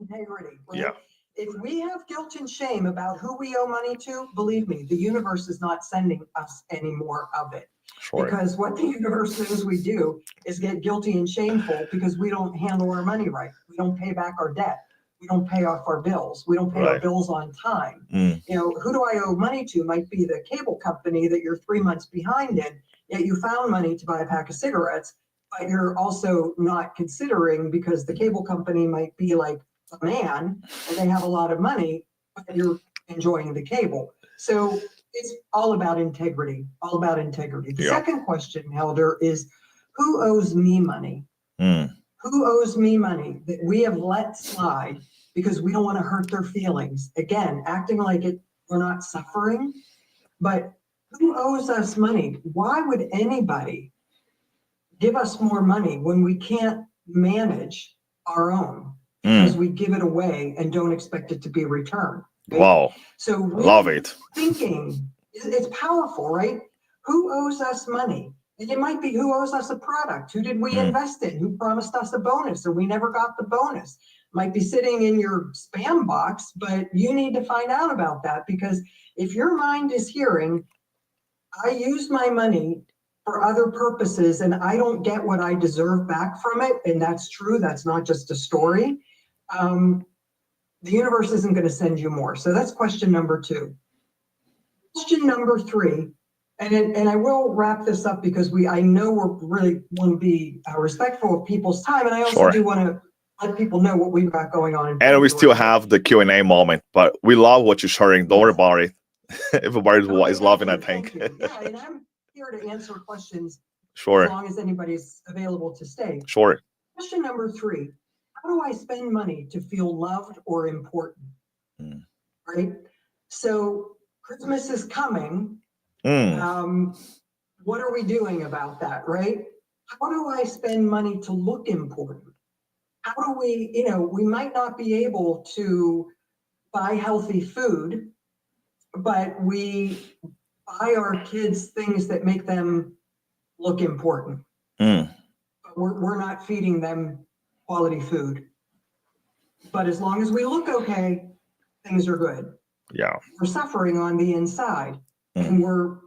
Integrity, right? Yeah. If we have guilt and shame about who we owe money to, believe me, the universe is not sending us any more of it. Sure. Because what the universe knows we do is get guilty and shameful because we don't handle our money right. We don't pay back our debt. We don't pay off our bills. We don't pay our bills on time. Who do I owe money to might be the cable company that you're 3 months behind in, yet you found money to buy a pack of cigarettes, but you're also not considering, because the cable company might be like a man and they have a lot of money, but you're enjoying the cable. So it's all about integrity, all about integrity. The second question, Helder, is who owes me money? Who owes me money that we have let slide because we don't want to hurt their feelings? Again, acting like we're not suffering, but who owes us money? Why would anybody give us more money when we can't manage our own? Because we give it away and don't expect it to be returned. Right? Wow. So love it. Thinking, it's powerful, right? Who owes us money? And it might be who owes us a product. Who did we invest in? Who promised us a bonus and we never got the bonus? Might be sitting in your spam box, but you need to find out about that, because if your mind is hearing, I used my money for other purposes and I don't get what I deserve back from it, and that's true, that's not just a story, the universe isn't going to send you more. So that's question number 2. Question number 3, and I will wrap this up because I know we're really want to be respectful of people's time, and I also do want to let people know what we've got going on. And we still have the Q&A moment, but we love what you're sharing. Don't worry about it. Everybody is loving, I think. Yeah, and I'm here to answer questions as Sure. long as anybody's available to stay. Sure. Question number 3, how do I spend money to feel loved or important? Right? So Christmas is coming. What are we doing about that, right? How do I spend money to look important? How do we, we might not be able to buy healthy food, but we buy our kids things that make them look important. But we're not feeding them quality food. But as long as we look okay, things are good. Yeah. We're suffering on the inside, and we're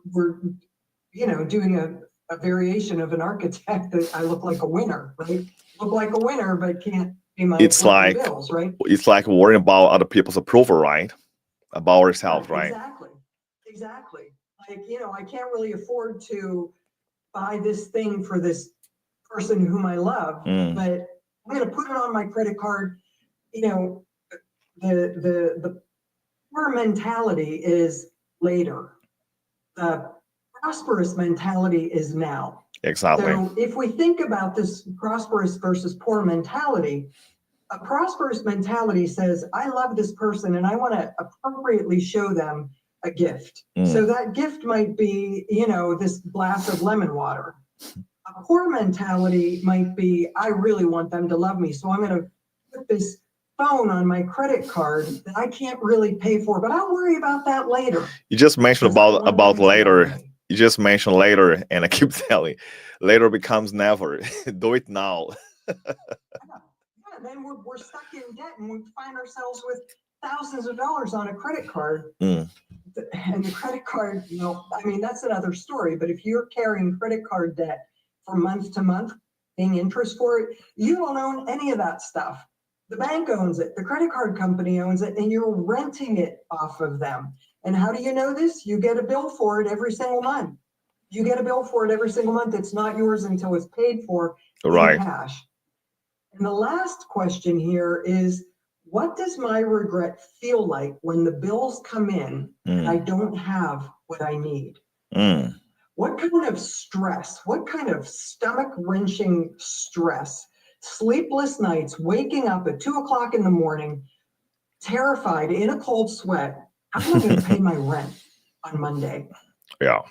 doing a variation of an architect that I look like a winner, right? Look like a winner, but can't pay my bills, right? It's like worrying about other people's approval, right? about ourselves, right? Exactly. Like, I can't really afford to buy this thing for this person whom I love, but I'm going to put it on my credit card. The poor mentality is later. The prosperous mentality is now. Exactly. So if we think about this prosperous versus poor mentality, a prosperous mentality says, I love this person and I want to appropriately show them a gift. So that gift might be, this glass of lemon water. A poor mentality might be, I really want them to love me, so I'm going to put this phone on my credit card that I can't really pay for, but I'll worry about that later. You just mentioned about later. You just mentioned later, and I keep telling, later becomes never. Do it now. And then we're stuck in debt, and we find ourselves with thousands of dollars on a credit card. And the credit card, that's another story. But if you're carrying credit card debt from month to month, paying interest for it, you don't own any of that stuff. The bank owns it, the credit card company owns it, and you're renting it off of them. And how do you know this? You get a bill for it every single month. You get a bill for it every single month. It's not yours until it's paid for in cash. And the last question here is, what does my regret feel like when the bills come in and I don't have what I need? What kind of stress, what kind of stomach-wrenching stress, sleepless nights, waking up at 2:00 in the morning, terrified, in a cold sweat, how am I going to pay my rent on Monday? Yeah.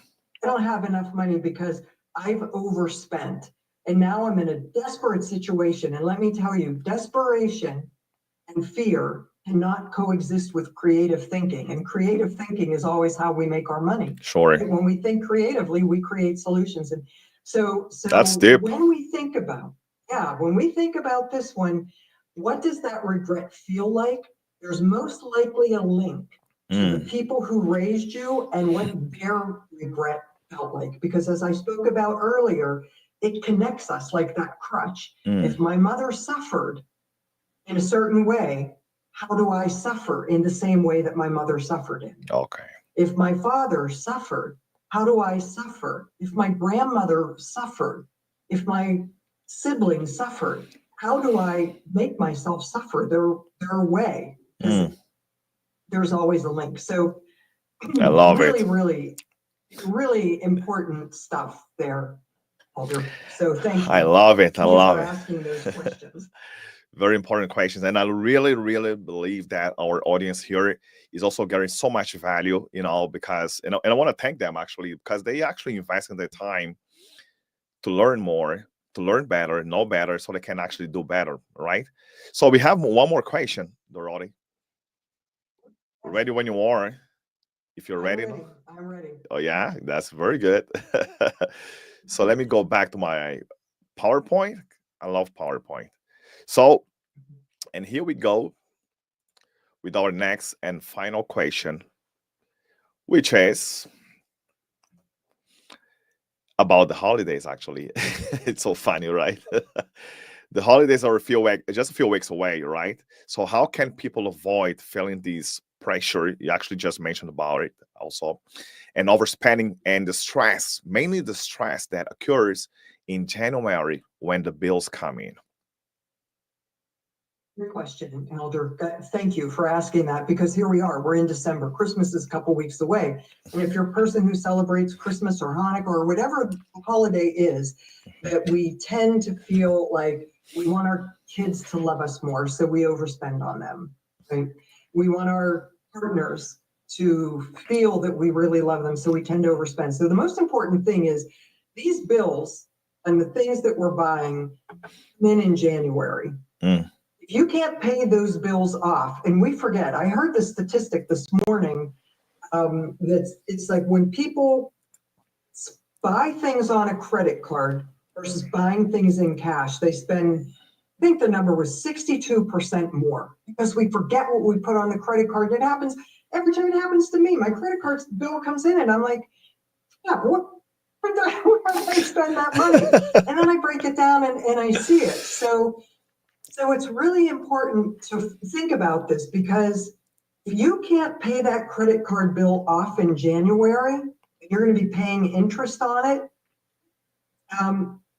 I don't have enough money because I've overspent. And now I'm in a desperate situation. And let me tell you, desperation and fear cannot coexist with creative thinking. And creative thinking is always how we make our money. Sure. When we think creatively, we create solutions. And so that's deep. When we think about this one, what does that regret feel like? There's most likely a link to the people who raised you and what their regret felt like. Because as I spoke about earlier, it connects us like that crutch. If my mother suffered in a certain way, how do I suffer in the same way that my mother suffered in? Okay. If my father suffered, how do I suffer? If my grandmother suffered, if my siblings suffered, how do I make myself suffer their way? There's always a link. So I love really, it. really, really important stuff there, Alder. So thank you. I love it. I love it. Asking those questions. Very important questions. And I really, really believe that our audience here is also getting so much value, because, and I want to thank them actually, because they actually invest in their time to learn more, to learn better, know better, so they can actually do better, right? So we have one more question, Dorothy. Ready when you are. If you're ready. I'm ready. Oh, yeah, that's very good. So let me go back to my PowerPoint. I love PowerPoint. So, and here we go with our next and final question, which is about the holidays, actually. It's so funny, right? The holidays are just a few weeks away, right? So how can people avoid feeling this pressure? You actually just mentioned about it also. And overspending and the stress, mainly the stress that occurs in January when the bills come in. Good question, Elder. Thank you for asking that, because here we are. We're in December. Christmas is a couple weeks away. And if you're a person who celebrates Christmas or Hanukkah or whatever the holiday is, that we tend to feel like we want our kids to love us more, so we overspend on them. Right? We want our partners to feel that we really love them, so we tend to overspend. So the most important thing is these bills and the things that we're buying come in January. If you can't pay those bills off, and we forget, I heard the statistic this morning, that it's like when people buy things on a credit card versus buying things in cash, they spend, I think the number was 62% more, because we forget what we put on the credit card. It happens every time. It happens to me. My credit card bill comes in and I'm like, yeah, where did I spend that money? And then I break it down and I see it. So it's really important to think about this, because If you can't pay that credit card bill off in January, and you're going to be paying interest on it,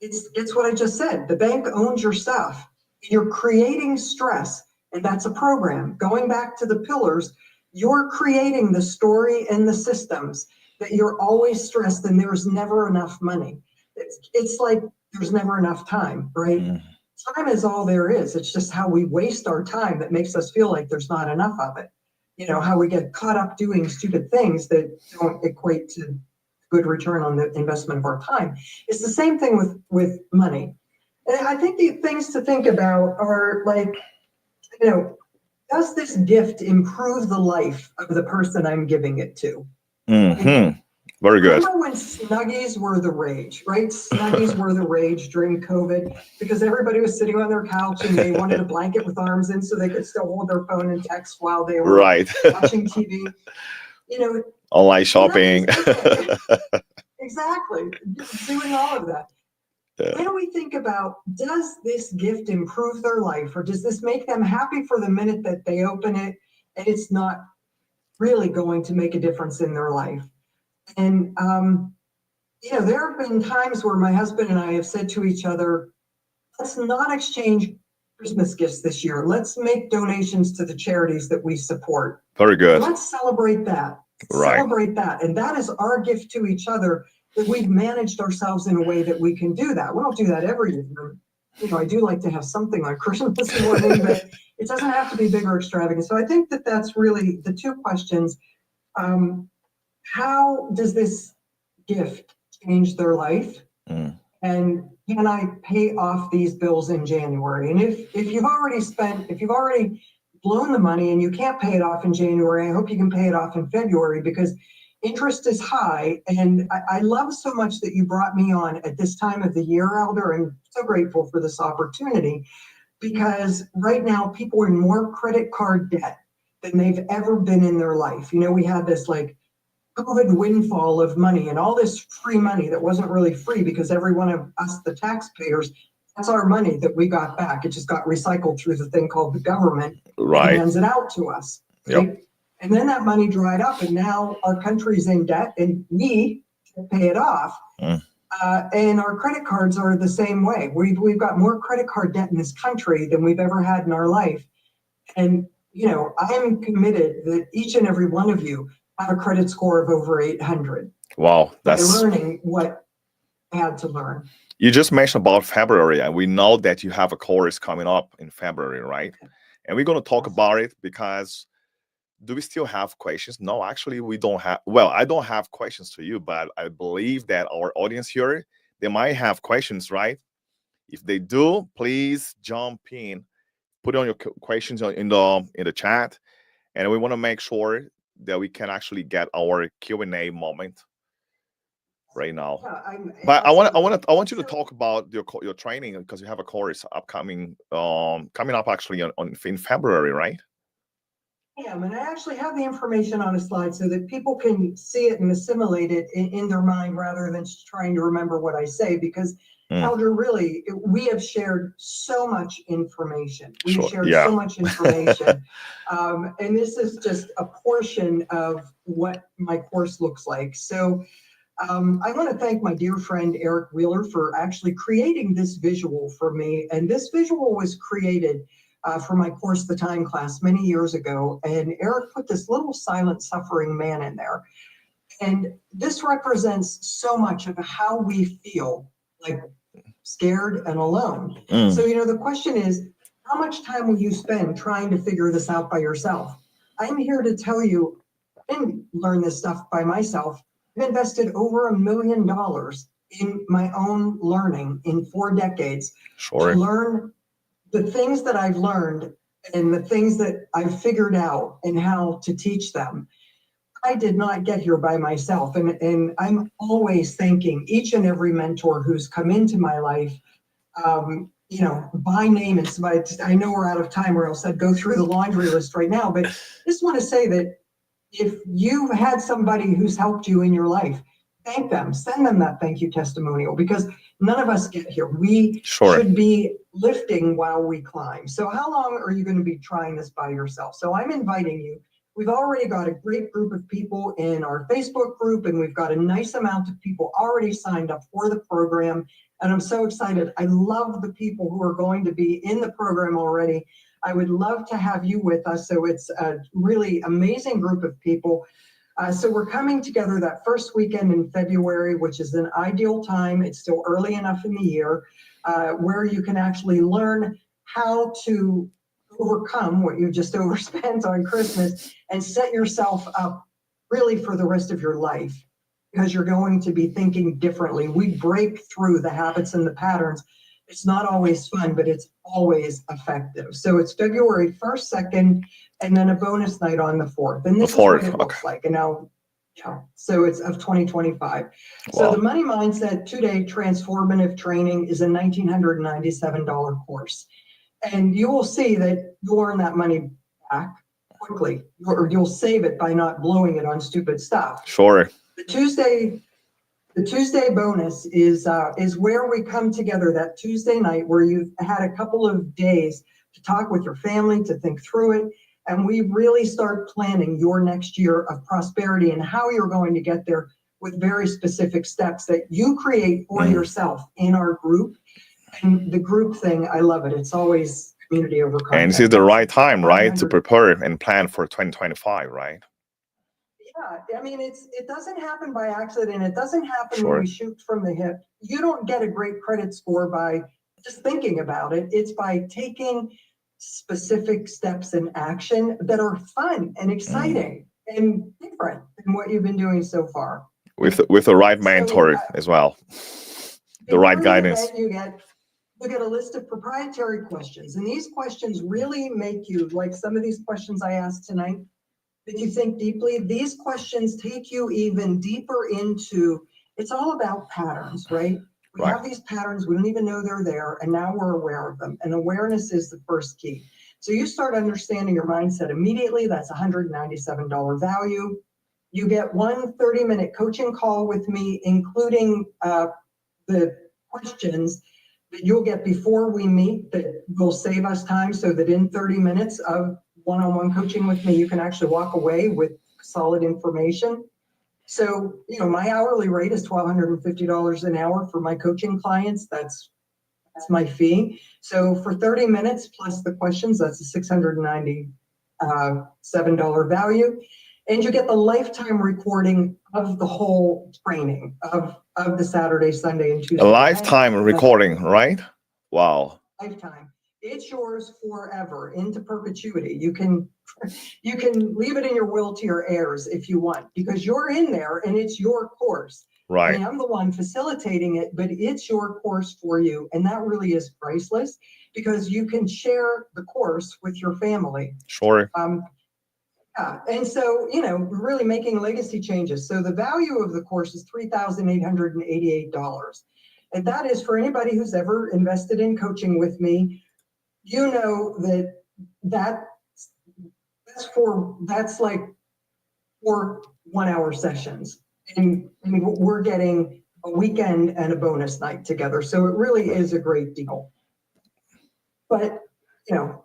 it's what I just said. The bank owns your stuff. You're creating stress, and that's a program. Going back to the pillars, you're creating the story and the systems that you're always stressed and there's never enough money. It's like there's never enough time, right? Time is all there is. It's just how we waste our time that makes us feel like there's not enough of it. You know, how we get caught up doing stupid things that don't equate to good return on the investment of our time. It's the same thing with money. And I think the things to think about are like, you know, does this gift improve the life of the person I'm giving it to? Very good. Remember when Snuggies were the rage, right? Snuggies were the rage during COVID because everybody was sitting on their couch and they wanted a blanket with arms in so they could still hold their phone and text while they were watching TV. You know, online shopping. Exactly. Doing all of that. When do we think about, does this gift improve their life, or does this make them happy for the minute that they open it and it's not really going to make a difference in their life? And, you know, there have been times where my husband and I have said to each other, let's not exchange Christmas gifts this year. Let's make donations to the charities that we support. Very good. Let's celebrate that. Celebrate that. And that is our gift to each other, that we've managed ourselves in a way that we can do that. We don't do that every year. You know, I do like to have something on Christmas morning, but it doesn't have to be big or extravagant. So I think that that's really the two questions. How does this gift change their life? And can I pay off these bills in January? And if you've already blown the money and you can't pay it off in January, I hope you can pay it off in February, because interest is high. And I love so much that you brought me on at this time of the year, Elder. I'm so grateful for this opportunity, because right now people are in more credit card debt than they've ever been in their life. You know, we had this like COVID windfall of money and all this free money that wasn't really free, because every one of us, the taxpayers, that's our money that we got back. It just got recycled through the thing called the government. Right. And hands it out to us. Right? Yep. And then that money dried up, and now our country's in debt and we can pay it off. And our credit cards are the same way. We've got more credit card debt in this country than we've ever had in our life. And, you know, I am committed that each and every one of you have a credit score of over 800. Wow. That's learning what I had to learn. You just mentioned about February, and we know that you have a course coming up in February, right? And we're going to talk about it, because do we still have questions? No, actually, we don't have. Well, I don't have questions to you, but I believe that our audience here, they might have questions, right? If they do, please jump in, put on your questions in the chat, and we want to make sure that we can actually get our Q&A moment right now. But I want you to talk about your training, because you have a course upcoming, coming up actually in February, right? Yeah, and I actually have the information on a slide so that people can see it and assimilate it in their mind, rather than trying to remember what I say, because Elder, really, we have shared so much information. We've shared so much information. And this is just a portion of what my course looks like. So I want to thank my dear friend Eric Wheeler for actually creating this visual for me. And this visual was created for my course, the Time class, many years ago. And Eric put this little silent suffering man in there. And this represents so much of how we feel, like scared and alone. So, you know, the question is, how much time will you spend trying to figure this out by yourself? I'm here to tell you, I didn't learn this stuff by myself. I've invested over $1 million in my own learning in 4 decades to learn the things that I've learned and the things that I've figured out and how to teach them. I did not get here by myself. And I'm always thanking each and every mentor who's come into my life, you know, by name. And somebody, I know we're out of time, or else I'd go through the laundry list right now, but I just want to say that if you've had somebody who's helped you in your life, thank them, send them that thank you testimonial, because none of us get here. We should be lifting while we climb. So how long are you going to be trying this by yourself? So I'm inviting you, We've already got a great group of people in our Facebook group, and we've got a nice amount of people already signed up for the program. And I'm so excited. I love the people who are going to be in the program already. I would love to have you with us. So it's a really amazing group of people. So we're coming together that first weekend in February, which is an ideal time. It's still early enough in the year where you can actually learn how to overcome what you just overspent on Christmas and set yourself up really for the rest of your life, because you're going to be thinking differently. We break through the habits and the patterns. It's not always fun, but it's always effective. So it's February 1st, 2nd, and then a bonus night on the 4th. And this is what it looks like. And now, yeah, so it's of 2025. Wow. So the Money Mindset 2-day transformative training is a $1,997 course. And you will see that you'll earn that money back quickly, or you'll save it by not blowing it on stupid stuff. Sure. The Tuesday bonus is where we come together that Tuesday night where you've had a couple of days to talk with your family, to think through it, and we really start planning your next year of prosperity and how you're going to get there with very specific steps that you create for yourself in our group. And the group thing, I love it. It's always community over content. And this is the right time, right, to prepare and plan for 2025, right? Yeah, I mean, it doesn't happen by accident. It doesn't happen when we shoot from the hip. You don't get a great credit score by just thinking about it. It's by taking specific steps in action that are fun and exciting and different than what you've been doing so far. With the right mentor as well, the right guidance. You get a list of proprietary questions, and these questions really make you, like some of these questions I asked tonight, that you think deeply. These questions take you even deeper into, it's all about patterns, right? We have these patterns, we don't even know they're there, and now we're aware of them. And awareness is the first key. So you start understanding your mindset immediately. That's $197 value. You get one 30-minute coaching call with me, including the questions that you'll get before we meet that will save us time, so that in 30 minutes of one-on-one coaching with me, you can actually walk away with solid information. So, you know, my hourly rate is $1,250 an hour for my coaching clients. That's my fee. So for 30 minutes plus the questions, that's a $697 value. And you get the lifetime recording of the whole training of the Saturday, Sunday, and Tuesday. A lifetime recording, right? Wow. Lifetime. It's yours forever, into perpetuity. You can leave it in your will to your heirs if you want, because you're in there and it's your course. Right. I am the one facilitating it, but it's your course for you. And that really is priceless, because you can share the course with your family. Sure. Yeah. And so, you know, we're really making legacy changes. So the value of the course is $3,888. And that is for anybody who's ever invested in coaching with me. You know that's like 4 1-hour sessions, and we're getting a weekend and a bonus night together. So it really is a great deal. But, you know,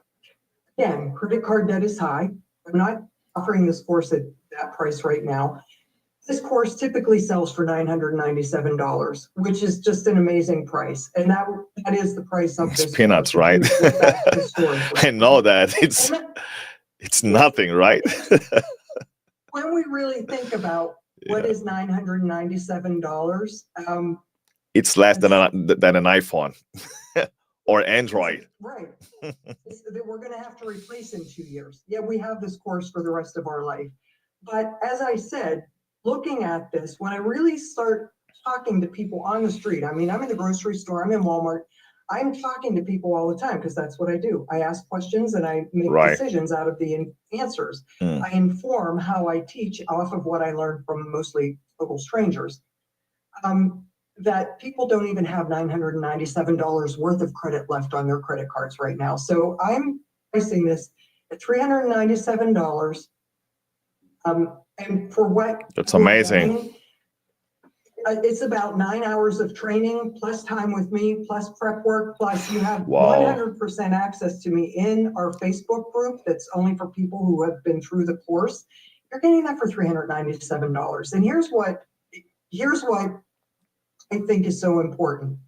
again, credit card debt is high. I'm not offering this course at that price right now. This course typically sells for $997, which is just an amazing price. And that is the price of this. It's peanuts, right? I know that. It's nothing, right? When we really think about what is $997, it's less than an iPhone or Android. Right. We're going to have to replace in 2 years. Yeah, we have this course for the rest of our life. But as I said, looking at this, when I really start talking to people on the street, I mean, I'm in the grocery store, I'm in Walmart, I'm talking to people all the time, because that's what I do. I ask questions and I make decisions out of the answers. I inform how I teach off of what I learned from mostly total strangers. That people don't even have $997 worth of credit left on their credit cards right now. So I'm pricing this at $397. And for what? That's amazing. It's about 9 hours of training, plus time with me, plus prep work, plus you have Wow. 100% access to me in our Facebook group that's only for people who have been through the course. You're getting that for $397. And here's what I think is so important.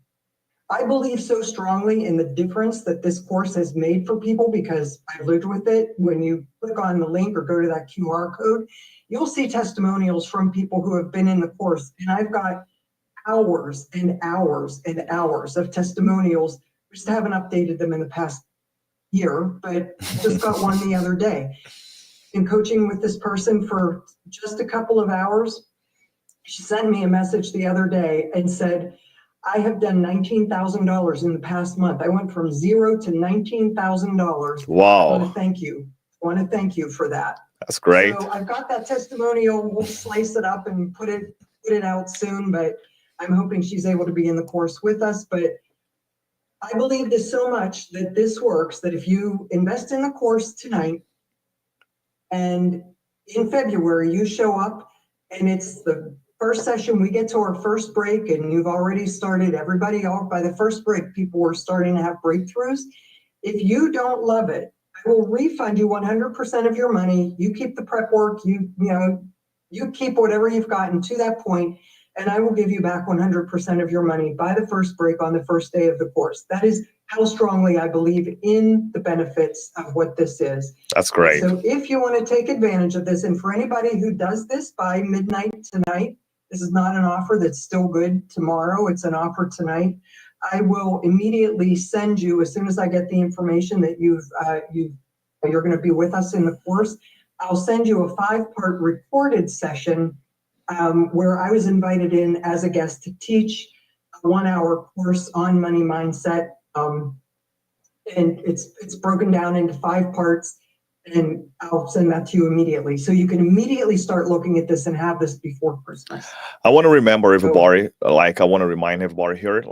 I believe so strongly in the difference that this course has made for people because I've lived with it. When you click on the link or go to that QR code, you'll see testimonials from people who have been in the course. And I've got hours and hours and hours of testimonials. We just haven't updated them in the past year, but just got one the other day. In coaching with this person for just a couple of hours, she sent me a message the other day and said, I have done $19,000 in the past month. I went from zero to $19,000. Wow. I want to thank you. I want to thank you for that. That's great. So I've got that testimonial. We'll slice it up and put it out soon, but I'm hoping she's able to be in the course with us. But I believe this so much that this works, that if you invest in the course tonight and in February you show up and it's the first session, we get to our first break and you've already started everybody off. By the first break, people were starting to have breakthroughs. If you don't love it, I will refund you 100% of your money. You keep the prep work, you keep whatever you've gotten to that point, and I will give you back 100% of your money by the first break on the first day of the course. That is how strongly I believe in the benefits of what this is. That's great. So if you want to take advantage of this, and for anybody who does this by midnight tonight, this is not an offer that's still good tomorrow. It's an offer tonight. I will immediately send you, as soon as I get the information that you're going to be with us in the course, I'll send you a 5-part recorded session where I was invited in as a guest to teach a 1-hour course on money mindset. And it's broken down into 5 parts. And I'll send that to you immediately. So you can immediately start looking at this and have this before Christmas. I want to remember everybody, I want to remind everybody here,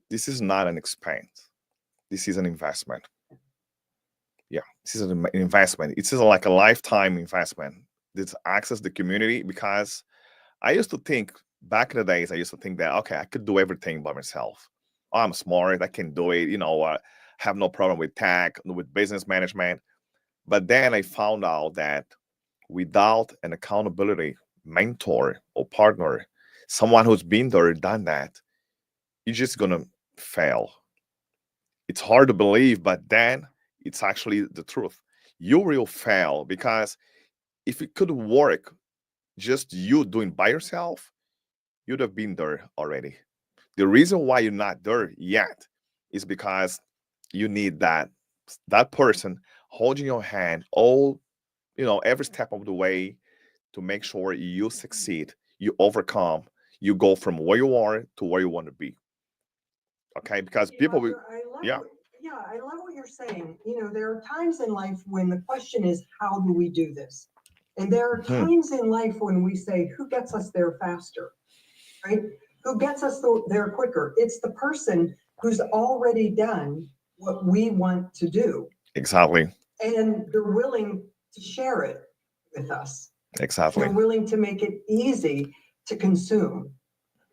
this is not an expense. This is an investment. Yeah, this is an investment. It's just like a lifetime investment. This access the community, because I used to think, back in the days, I used to think that, okay, I could do everything by myself. Oh, I'm smart. I can do it. Have no problem with tech, with business management. But then I found out that without an accountability mentor or partner, someone who's been there, done that, you're just going to fail. It's hard to believe, but then it's actually the truth. You will fail, because if it could work just you doing by yourself, you'd have been there already. The reason why you're not there yet is because you need that person holding your hand every step of the way to make sure you succeed, you overcome, you go from where you are to where you want to be. Okay, because people will, I love what you're saying. There are times in life when the question is, how do we do this? And there are times in life when we say, who gets us there faster, right? Who gets us there quicker? It's the person who's already done what we want to do. Exactly. And they're willing to share it with us. Exactly. They're willing to make it easy to consume.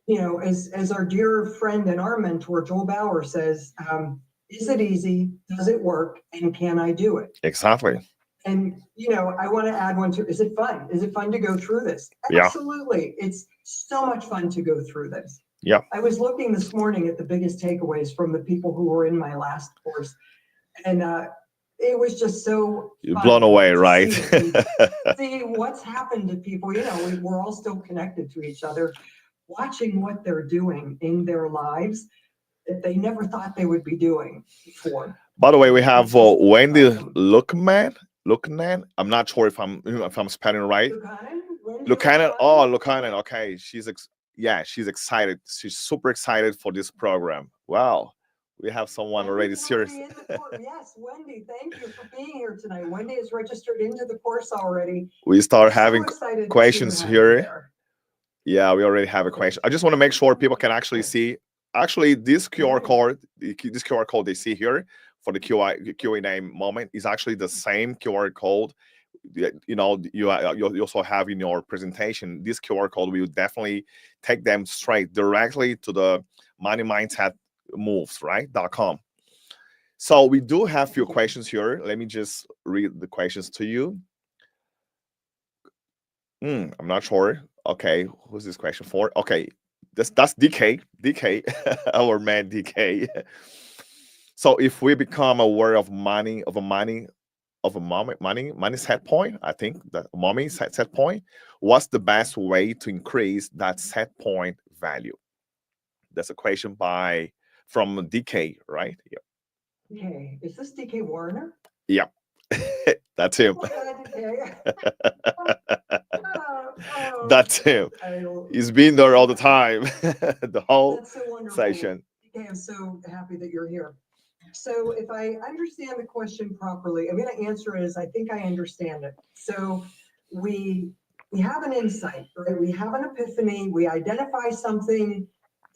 As our dear friend and our mentor, Joel Bauer, says, is it easy? Does it work? And can I do it? Exactly. And, I want to add one too. Is it fun? Is it fun to go through this? Yeah. Absolutely. It's so much fun to go through this. Yeah. I was looking this morning at the biggest takeaways from the people who were in my last course. And it was just so You're blown away, right? See what's happened to people. We're all still connected to each other, watching what they're doing in their lives that they never thought they would be doing before. By the way, we have Wendy Lukanen. I'm not sure if I'm spelling it right. Lukanen. Oh, Lukanen. Okay, she's excited. She's super excited for this program. Wow, we have someone already serious. Yes, Wendy, thank you for being here tonight. Wendy is registered into the course already. We start having questions here. Yeah, we already have a question. I just want to make sure people can actually see. Actually, this QR code they see here for the Q&A moment is actually the same QR code you also have in your presentation, this QR code will definitely take them straight directly to the money mindset moves, right? .com. So we do have a few questions here. Let me just read the questions to you. I'm not sure. Okay, who's this question for? Okay, that's DK, our man DK. So if we become aware of money, money set point, I think that money set point, what's the best way to increase that set point value? That's a question from DK, right? Yep. Okay, is this DK Warner? Yep. That's him. That's him. He's been there all the time, the whole That's so wonderful. session. Okay, I'm so happy that you're here. So if I understand the question properly, I'm going to answer it as I think I understand it. So we have an insight, right? We have an epiphany. We identify something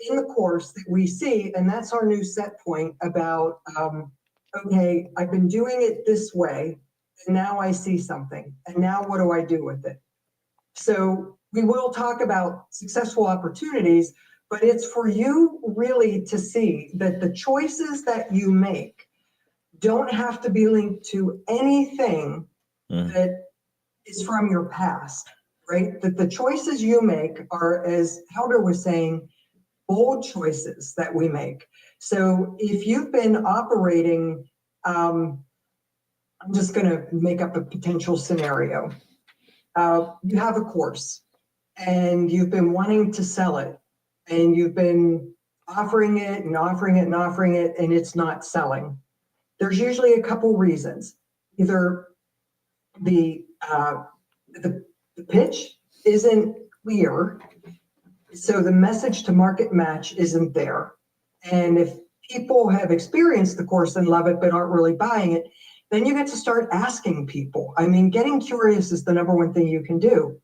in the course that we see, and that's our new set point about, okay, I've been doing it this way, and now I see something, and now what do I do with it? So we will talk about successful opportunities, but it's for you really to see that the choices that you make don't have to be linked to anything that is from your past, right? That the choices you make are, as Helder was saying, bold choices that we make. So if you've been operating, I'm just going to make up a potential scenario. You have a course and you've been wanting to sell it, and you've been offering it and offering it and offering it, and it's not selling. There's usually a couple reasons. Either the pitch isn't clear, so the message to market match isn't there. And if people have experienced the course and love it but aren't really buying it, then you get to start asking people. I mean, getting curious is the number one thing you can do.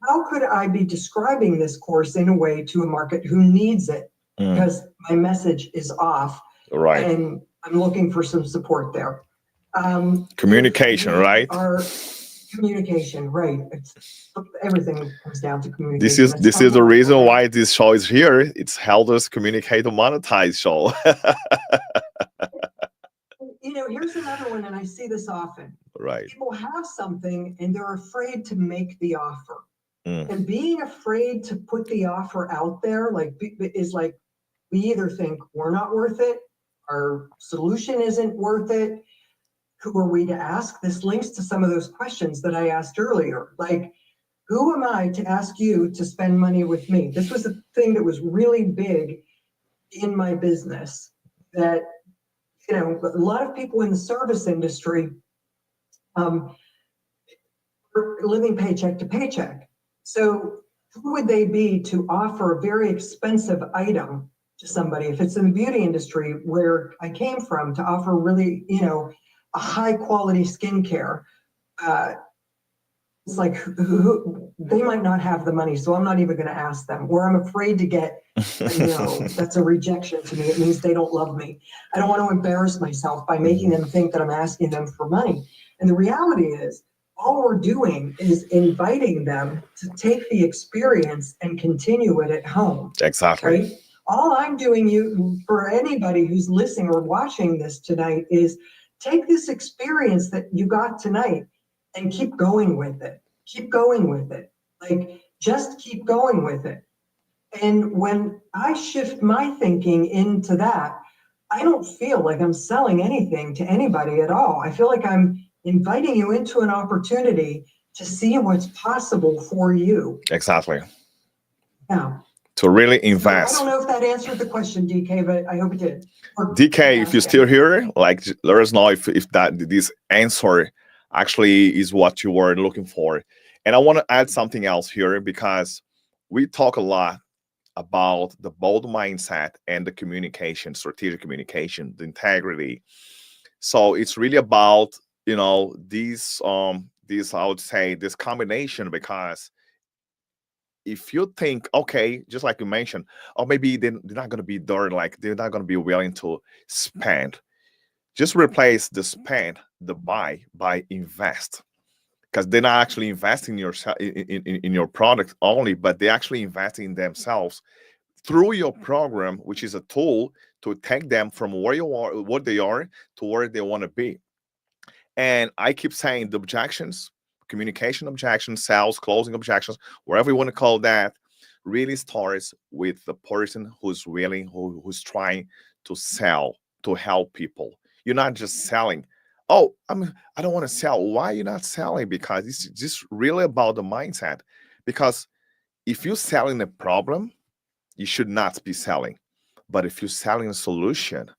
How could I be describing this course in a way to a market who needs it? Because my message is off, right? And I'm looking for some support there. Communication, right? Communication, right? Everything comes down to communication. This is the reason why this show is here. It's Helder's Communicate to Monetize show. Here's another one, and I see this often. Right. People have something and they're afraid to make the offer. And being afraid to put the offer out there, is like, we either think we're not worth it, our solution isn't worth it. Who are we to ask? This links to some of those questions that I asked earlier. Like, who am I to ask you to spend money with me? This was a thing that was really big in my business, that, a lot of people in the service industry are living paycheck to paycheck. So who would they be to offer a very expensive item to somebody? If it's in the beauty industry where I came from, to offer really, a high quality skincare, it's like, they might not have the money, so I'm not even going to ask them. Or I'm afraid to get a no. That's a rejection to me. It means they don't love me. I don't want to embarrass myself by making them think that I'm asking them for money. And the reality is, all we're doing is inviting them to take the experience and continue it at home. Exactly. Right? All I'm doing, for anybody who's listening or watching this tonight, is take this experience that you got tonight and keep going with it. Keep going with it. Like, just keep going with it. And when I shift my thinking into that, I don't feel like I'm selling anything to anybody at all. I feel like I'm inviting you into an opportunity to see what's possible for you. Exactly. Yeah. To really invest. So I don't know if that answered the question, DK, but I hope it did. DK, if you're still here, let us know if this answer actually is what you were looking for. And I want to add something else here, because we talk a lot about the bold mindset and the communication, strategic communication, the integrity. So it's really about, these I would say, this combination, because if you think, okay, just like you mentioned, or maybe they're not going to be there, like they're not going to be willing to spend, just replace the spend, the buy, by invest. because they're not actually investing in in your product only, but they actually invest in themselves through your program, which is a tool to take them from where you are, what they are, to where they want to be. And I keep saying the objections, communication objections, sales, closing objections, whatever you want to call that, really starts with the person who's willing, who's trying to sell, to help people. You're not just selling. Oh, I don't want to sell. Why are you not selling? Because it's just really about the mindset. Because if you're selling a problem, you should not be selling. But if you're selling a solution,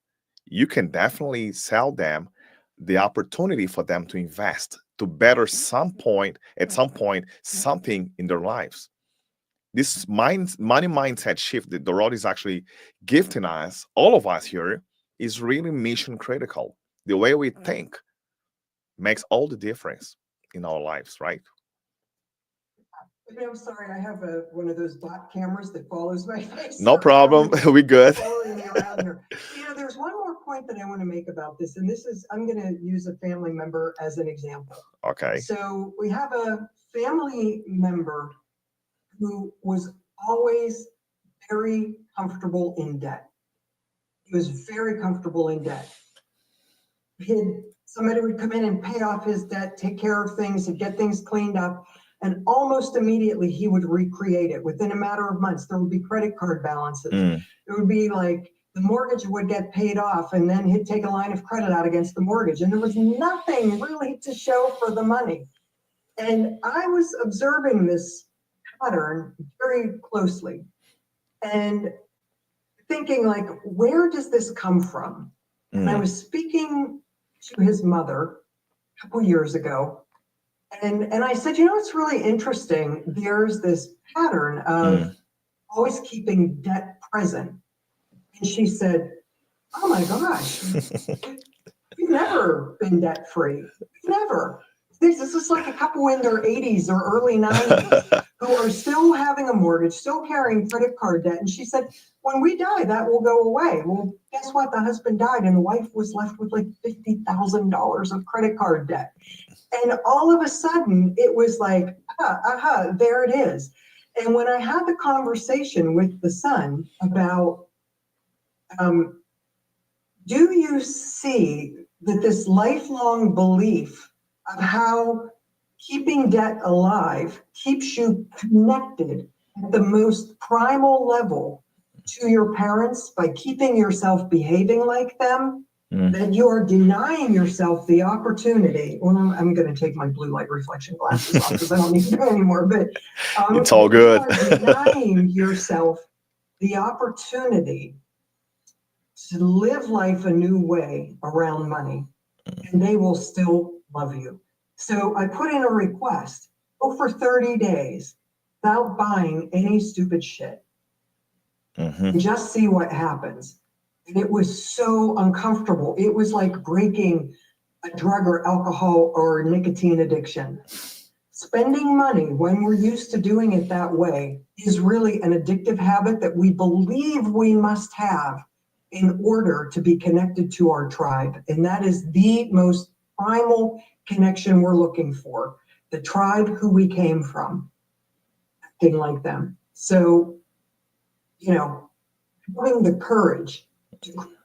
you can definitely sell them the opportunity for them to invest to better some point something in their lives. This money mindset shift that Dorothy is actually gifting us, all of us here, is really mission critical. The way we think makes all the difference in our lives, right? I'm sorry, I have one of those dot cameras that follows my face. No problem. We good. Following me around here. There's one more point that I want to make about this, and this is, I'm going to use a family member as an example. Okay. So we have a family member who was always very comfortable in debt. He was very comfortable in debt. Somebody would come in and pay off his debt, take care of things, and get things cleaned up. And almost immediately he would recreate it within a matter of months. There would be credit card balances. It would be like the mortgage would get paid off, and then he'd take a line of credit out against the mortgage. And there was nothing really to show for the money. And I was observing this pattern very closely and thinking, like, where does this come from? And I was speaking to his mother a couple years ago. And I said, it's really interesting. There's this pattern of always keeping debt present. And she said, oh my gosh, we've never been debt free. Never. This is like a couple in their 80s or early 90s who are still having a mortgage, still carrying credit card debt. And she said, when we die, that will go away. Well, guess what? The husband died and the wife was left with like $50,000 of credit card debt. And all of a sudden, it was like, there it is. And when I had the conversation with the son about, do you see that this lifelong belief of how keeping debt alive keeps you connected at the most primal level to your parents by keeping yourself behaving like them, that you are denying yourself the opportunity. Well, I'm going to take my blue light reflection glasses off because I don't need them anymore, but it's all good. You are denying yourself the opportunity to live life a new way around money, and they will still love you. So I put in a request, go for 30 days without buying any stupid shit. And just see what happens. And it was so uncomfortable. It was like breaking a drug or alcohol or nicotine addiction. Spending money when we're used to doing it that way is really an addictive habit that we believe we must have in order to be connected to our tribe. And that is the most primal connection we're looking for. The tribe who we came from, acting like them. So, having the courage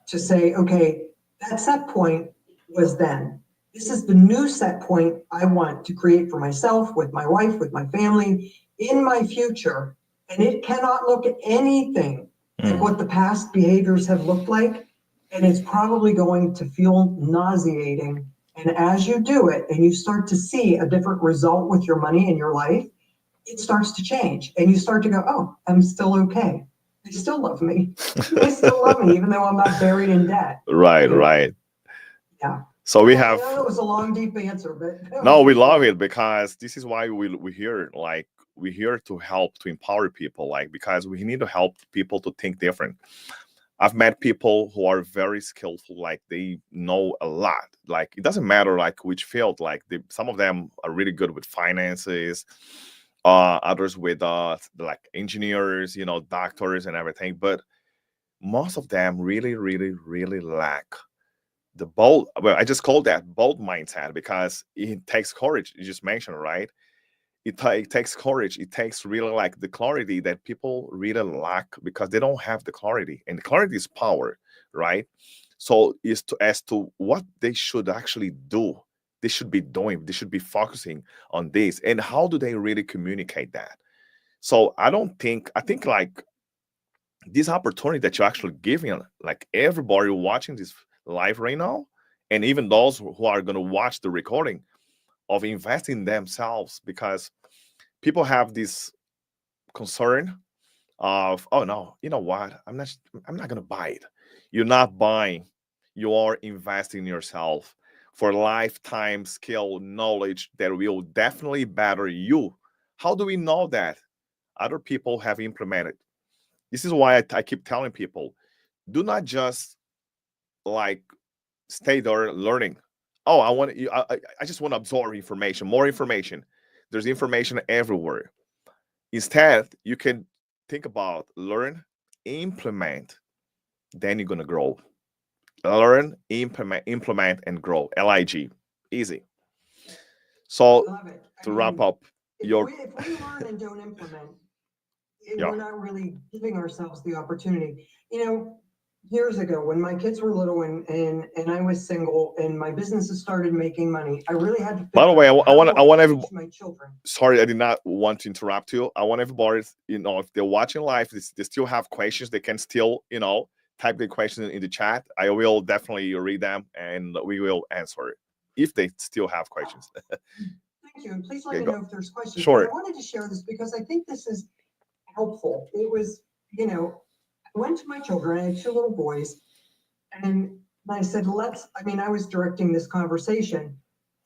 to say, okay, that set point was then. This is the new set point I want to create for myself, with my wife, with my family, in my future. And it cannot look at anything like what the past behaviors have looked like. And it's probably going to feel nauseating. And as you do it and you start to see a different result with your money in your life, it starts to change. And you start to go, oh, I'm still okay. They still love me. They still love me, even though I'm not buried in debt. Right. Yeah. So we have. I know it was a long, deep answer, but no, we love it because this is why we here. Like, we're here to help, to empower people. Like, because we need to help people to think different. I've met people who are very skillful. Like, they know a lot. Like, it doesn't matter like which field. Like, some of them are really good with finances. Others with like engineers, doctors and everything. But most of them really lack the bold, well, I just call that bold mindset because it takes courage. You just mentioned, right? It takes courage. It takes really like the clarity that people really lack because they don't have the clarity, and the clarity is power, right? So is to as to what they should actually do. They should be doing. They should be focusing on this, and how do they really communicate that? So I don't think I think like this opportunity that you're actually giving like everybody watching this live right now, and even those who are going to watch the recording of investing in themselves, because people have this concern of, oh no, you know what, I'm not going to buy it. You're not buying, you are investing in yourself for lifetime skill knowledge that will definitely better you. How do we know that? Other people have implemented. This is why I keep telling people, do not just like stay there learning. Oh, I want you. I just want to absorb information, more information. There's information everywhere. Instead, you can think about learn, implement. Then you're gonna grow. Learn, implement, and grow. LIG, easy. So Love it. I to wrap mean, up, your if we learn and don't implement, yeah. we're not really giving ourselves the opportunity. You know, years ago when my kids were little and I was single and my businesses started making money, I really had to By the figure way, out I how want do I want I every. teach my children. Sorry, I did not want to interrupt you. I want everybody, if they're watching live, they still have questions. They can still, type the questions in the chat. I will definitely read them and we will answer it if they still have questions. Thank you. And please let Okay, me go. know if there's questions. But I Sure. wanted to share this because I think this is helpful. It was, I went to my children, I had two little boys, and I said, I was directing this conversation,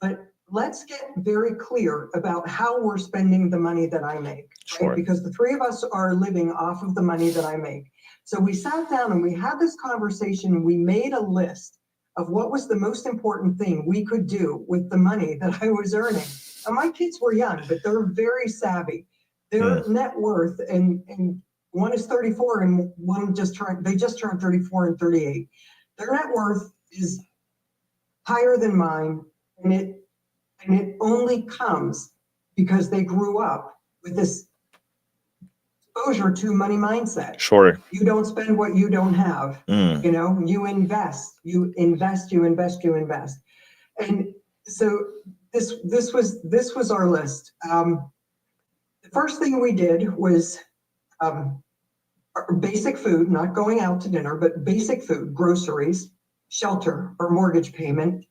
but let's get very clear about how we're spending the money that I make, right? Sure. Because the three of us are living off of the money that I make. So we sat down and we had this conversation and we made a list of what was the most important thing we could do with the money that I was earning. And my kids were young, but they're very savvy. Their net worth, and one is 34 and they just turned 34 and 38. Their net worth is higher than mine, and it only comes because they grew up with this exposure to money mindset. Sure. You don't spend what you don't have. You invest, you invest, you invest, you invest. And so this was our list. The first thing we did was basic food, not going out to dinner, but basic food, groceries, shelter or mortgage payment,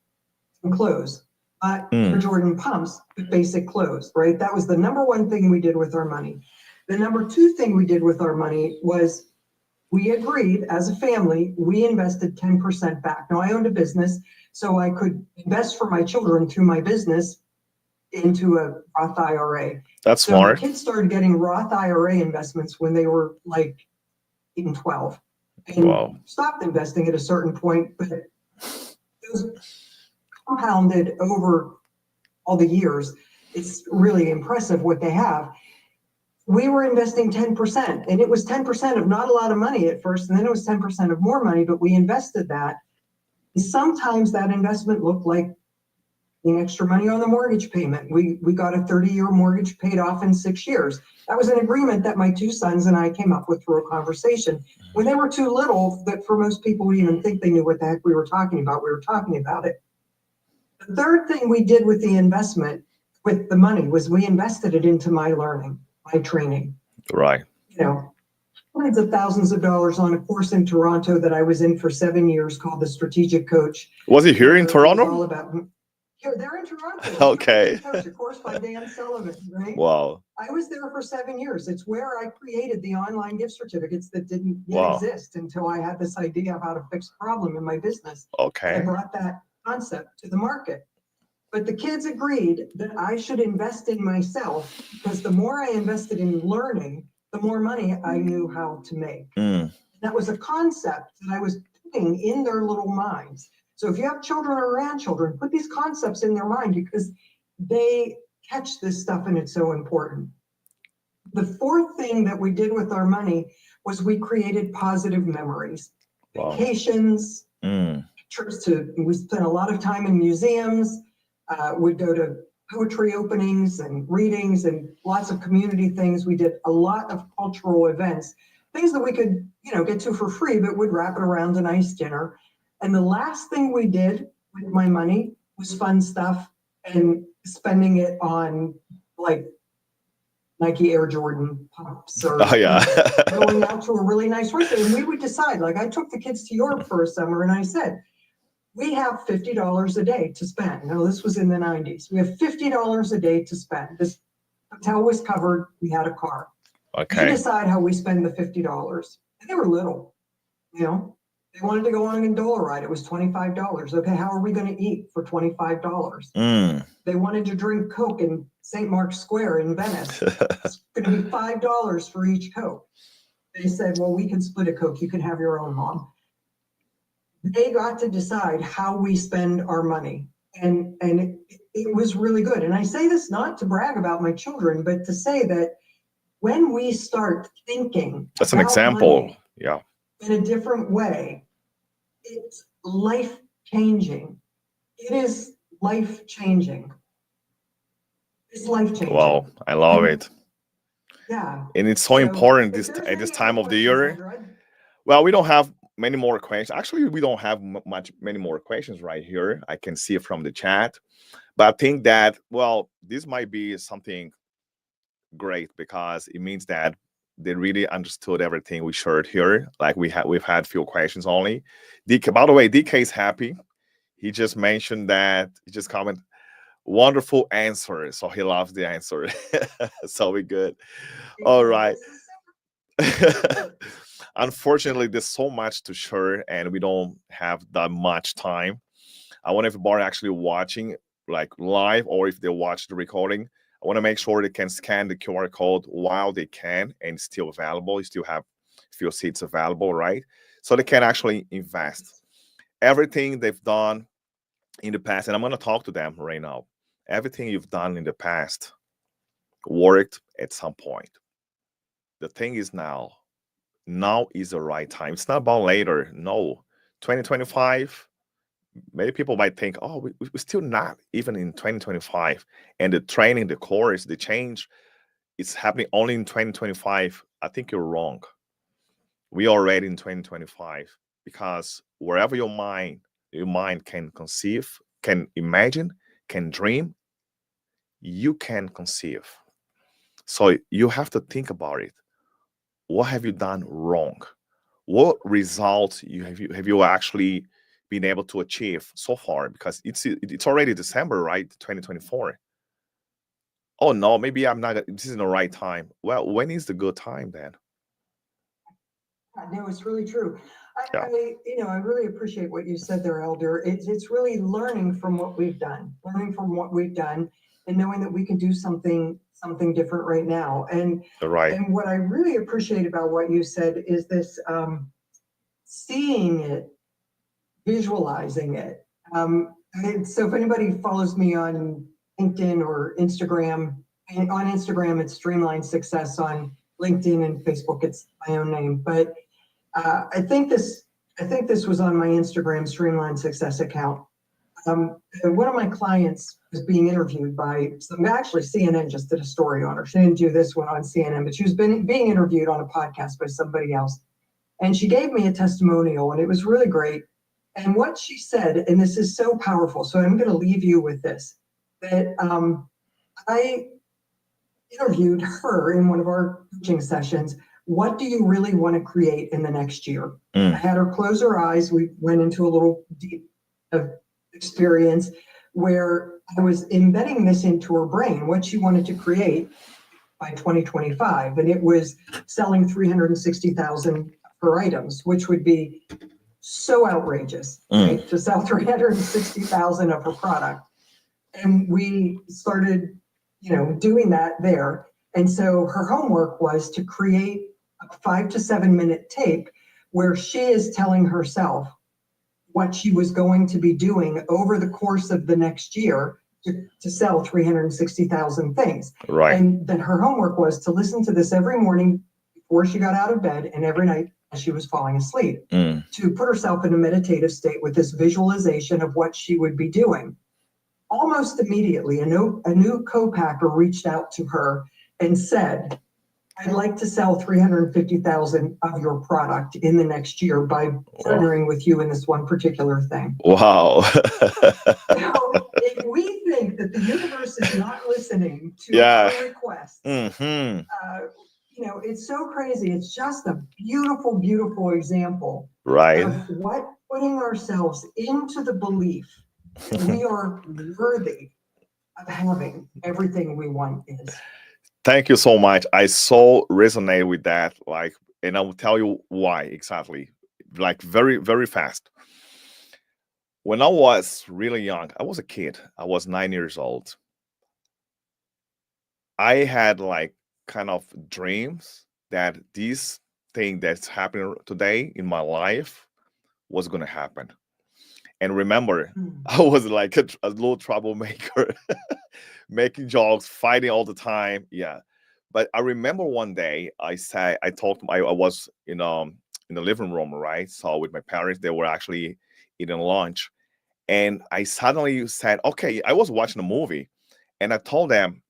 and clothes. Air Jordan pumps, but basic clothes, right? That was the number one thing we did with our money. The number two thing we did with our money was we agreed as a family, we invested 10% back. Now I owned a business, so I could invest for my children through my business into a Roth IRA. That's So my smart. kids started getting Roth IRA investments when they were like 8 and 12, and Wow. stopped investing at a certain point, but it was compounded over all the years. It's really impressive what they have. We were investing 10%, and it was 10% of not a lot of money at first, and then it was 10% of more money, but we invested that. And sometimes that investment looked like the extra money on the mortgage payment. We got a 30-year mortgage paid off in 6 years. That was an agreement that my two sons and I came up with through a conversation. When they were too little, that for most people would even think they knew what the heck we were talking about, it. The third thing we did with the investment, with the money, was we invested it into my learning, my training. Right. Hundreds of thousands of dollars on a course in Toronto that I was in for 7 years called the Strategic Coach. Was it here in Toronto? It was all about here. They're in Toronto. Okay. Coach, a course by Dan Sullivan, right? Wow. I was there for 7 years. It's where I created the online gift certificates that didn't yet Wow. exist until I had this idea of how to fix a problem in my business. Okay. I brought that concept to the market. But the kids agreed that I should invest in myself because the more I invested in learning, the more money I knew how to make. That was a concept that I was putting in their little minds. So if you have children or grandchildren, put these concepts in their mind because they catch this stuff and it's so important. The fourth thing that we did with our money was we created positive memories. Wow. Vacations, we spent a lot of time in museums, we'd go to poetry openings and readings and lots of community things. We did a lot of cultural events, things that we could, get to for free, but would wrap it around a nice dinner. And the last thing we did with my money was fun stuff and spending it on like Nike Air Jordan pumps or going out to a really nice restaurant. And we would decide, like I took the kids to Europe for a summer and I said, we have $50 a day to spend. Now, this was in the 90s. We have $50 a day to spend. This hotel was covered. We had a car. Okay. You decide how we spend the $50. And they were little, They wanted to go on a gondola ride. It was $25. Okay, how are we going to eat for $25? They wanted to drink Coke in St. Mark's Square in Venice. It's going to be $5 for each Coke. They said, well, we can split a Coke. You can have your own, Mom. They got to decide how we spend our money. And it was really good. And I say this not to brag about my children, but to say that when we start thinking that's an example, in a different way, it's life-changing. It is life-changing. It's life-changing. Wow, I love it. Yeah. And it's so important at this time of the year. Well, we don't have many more questions. Actually, we don't have many more questions right here. I can see it from the chat. But I think that, well, this might be something great because it means that they really understood everything we shared here. Like we've had few questions only. DK, by the way, DK is happy. He just mentioned that, he just commented, wonderful answer. So he loves the answer. So we good. All right. Unfortunately, there's so much to share and we don't have that much time. I want everybody actually watching like live, or if they watch the recording, I want to make sure they can scan the QR code while they can and it's still available. You still have a few seats available, right? So they can actually invest. Everything they've done in the past, and I'm going to talk to them right now. Everything you've done in the past worked at some point. The thing is now is the right time. It's not about later. No, 2025, many people might think, oh, we're still not even in 2025. And the training, the course, the change is happening only in 2025. I think you're wrong. We are already in 2025 because wherever your mind can conceive, can imagine, can dream, you can conceive. So you have to think about it. What have you done wrong? What results have you actually been able to achieve so far? Because it's already December, right? 2024. Oh no, maybe I'm not. This isn't the right time. Well, when is the good time then? No, it's really true. I really appreciate what you said there, Elder. It's really learning from what we've done, and knowing that we can do something different right now. And what I really appreciate about what you said is this seeing it, visualizing it. And so if anybody follows me on LinkedIn or Instagram, and on Instagram it's Streamline Success, on LinkedIn and Facebook it's my own name. But I think this was on my Instagram Streamline Success account. One of my clients was being interviewed by actually CNN just did a story on her. She didn't do this one on CNN, but she was being interviewed on a podcast by somebody else. And she gave me a testimonial and it was really great. And what she said, and this is so powerful, so I'm going to leave you with this, that I interviewed her in one of our coaching sessions. What do you really want to create in the next year? I had her close her eyes. We went into a little deep experience where I was embedding this into her brain, what she wanted to create by 2025. And it was selling 360,000 per items, which would be so outrageous, right? To sell 360,000 of her product. And we started, doing that there. And so her homework was to create a 5 to 7 minute tape where she is telling herself what she was going to be doing over the course of the next year to sell 360,000 things. Right. And then her homework was to listen to this every morning before she got out of bed and every night as she was falling asleep, Mm. to put herself in a meditative state with this visualization of what she would be doing. Almost immediately, a new co-packer reached out to her and said, I'd like to sell 350,000 of your product in the next year by partnering with you in this one particular thing. Wow. Now, if we think that the universe is not listening to Yeah. our requests, Mm-hmm. It's so crazy. It's just a beautiful, beautiful example Right. of what putting ourselves into the belief that we are worthy of having everything we want is. Thank you so much. I so resonate with that. Like, and I will tell you why exactly. Like very, very fast. When I was really young, I was a kid. I was 9 years old. I had like kind of dreams that this thing that's happening today in my life was going to happen. And remember, I was like a little troublemaker, making jokes, fighting all the time. Yeah. But I remember one day I talked, I was in the living room, right? So with my parents, they were actually eating lunch. And I suddenly said, okay, I was watching a movie and I told them,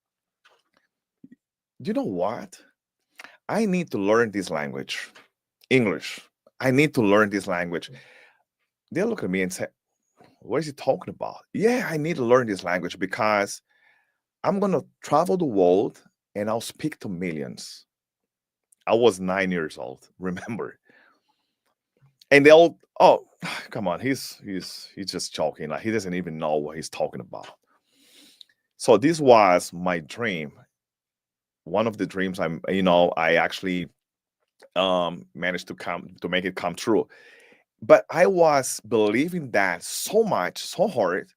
you know what? I need to learn this language, English. I need to learn this language. They look at me and say, what is he talking about? Yeah, I need to learn this language because I'm going to travel the world and I'll speak to millions. I was 9 years old, remember? And they all, oh, come on, he's just joking. Like he doesn't even know what he's talking about. So this was my dream. One of the dreams I actually managed to make it come true. But I was believing that so much, so hard,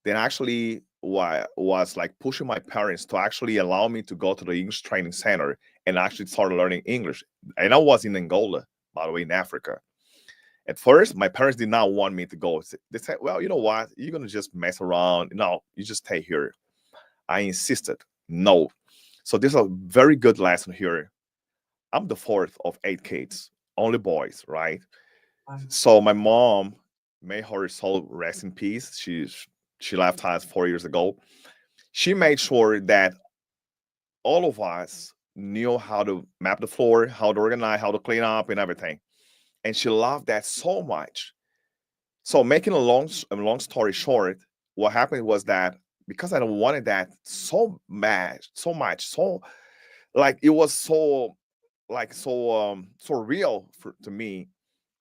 that actually was like pushing my parents to actually allow me to go to the English training center and actually start learning English. And I was in Angola, by the way, in Africa. At first, my parents did not want me to go. They said, well, you know what? You're going to just mess around. No, you just stay here. I insisted. No. So there's a very good lesson here. I'm the fourth of 8 kids, only boys, right? So my mom, may her soul rest in peace. She left us 4 years ago. She made sure that all of us knew how to map the floor, how to organize, how to clean up, and everything. And she loved that so much. So making a long story short, what happened was that because I wanted that so much, like it was so real to me.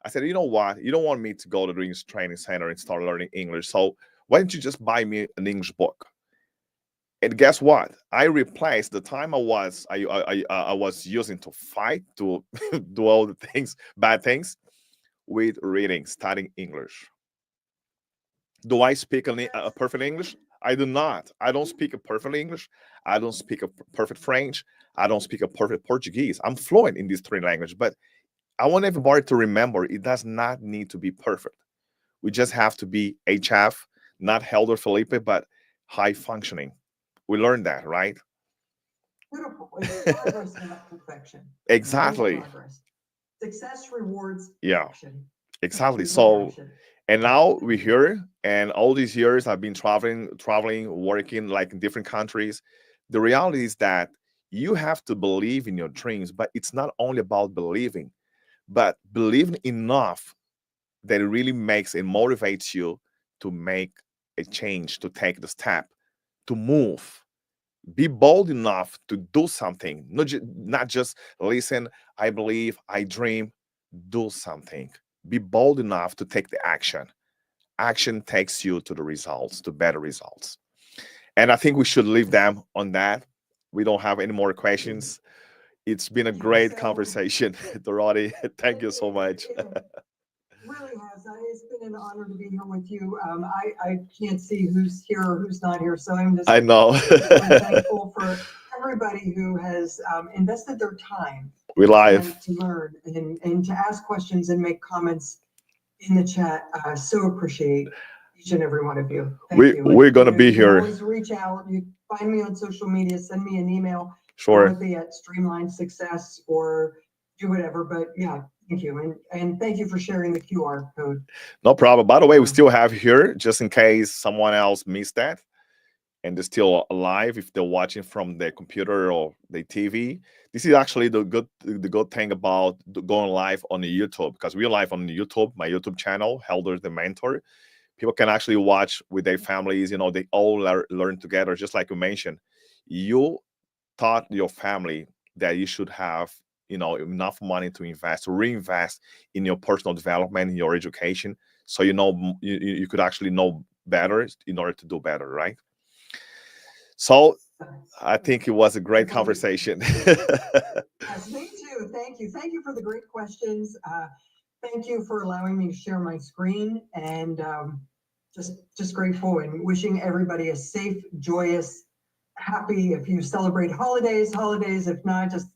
I said, you know what? You don't want me to go to the English training center and start learning English. So why don't you just buy me an English book? And guess what? I replaced the time I was using to fight to do all the things, bad things, with reading, studying English. Do I speak a perfect English? I do not. I don't speak a perfect English. I don't speak a perfect French. I don't speak a perfect Portuguese. I'm fluent in these three languages, but I want everybody to remember it does not need to be perfect. We just have to be HF, not Helder Felipe, but high functioning. We learned that, right? Beautiful. It's progress, not perfection. Exactly. Progress. Success rewards Yeah, action. exactly. So, and now we're here, and all these years I've been traveling, working like in different countries. The reality is that you have to believe in your dreams, but it's not only about believing, but believing enough that it really makes and motivates you to make a change, to take the step, to move. Be bold enough to do something, not just listen, I believe, I dream, do something. Be bold enough to take the action. Action takes you to the results, to better results. And I think we should leave them on that. We don't have any more questions. It's been a great conversation, Dorothy. Thank you so much. Really has. It's been an honor to be here with you. I can't see who's here or who's not here, so I'm just I know. thankful for everybody who has invested their time. We live to learn and to ask questions and make comments in the chat. So appreciate each and every one of you. Thank you. We're gonna be here. Always reach out. You find me on social media. Send me an email. Sure. Dorothy at Streamline Success or do whatever. But yeah, Thank you. And thank you for sharing the QR code. No problem. By the way, we Um, still have here, just in case someone else missed that and they're still alive if they're watching from their computer or their TV. This is actually the good thing about going live on the YouTube, because we're live on the YouTube, my YouTube channel, Helder the Mentor. People can actually watch with their families. They all learn together. Just like you mentioned, you taught your family that you should have enough money to invest, to reinvest in your personal development, in your education, so you could actually know better in order to do better, right? So I think it was a I great believe. conversation. Yes, me too. Thank you. Thank you for the great questions. Thank you for allowing me to share my screen, and just grateful and wishing everybody a safe, joyous, happy. If you celebrate holidays. If not, just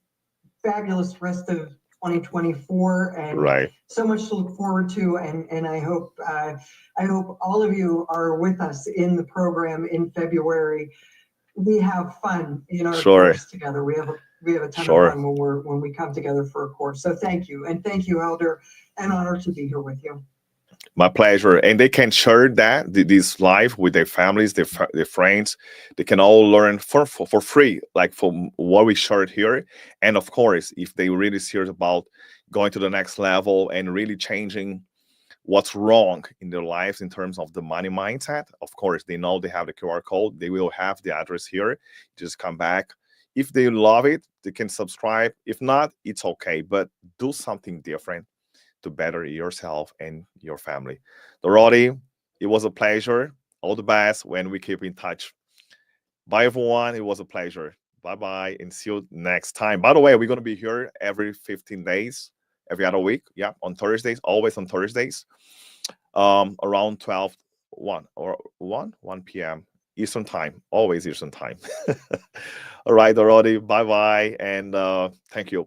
fabulous rest of 2024, and Right. so much to look forward to. And I hope all of you are with us in the program in February. We have fun in our Sure. course together. We have a ton of Sure. fun when we come together for a course. So thank you, and thank you, Elder. An honor to be here with you. My pleasure. And they can share this live with their families, their friends. They can all learn for free, like from what we shared here. And of course, if they really serious about going to the next level and really changing what's wrong in their lives in terms of the money mindset, of course, they know they have the QR code. They will have the address here. Just come back. If they love it, they can subscribe. If not, it's okay. But do something different to better yourself and your family. Dorothy, it was a pleasure. All the best when we keep in touch. Bye, everyone. It was a pleasure. Bye bye, and see you next time. By the way, we're going to be here every 15 days, every other week. Yeah, on Thursdays, always on Thursdays, around 12, 1 or 1 p.m. Eastern Time, always Eastern Time. All right, Dorothy, bye bye, and thank you.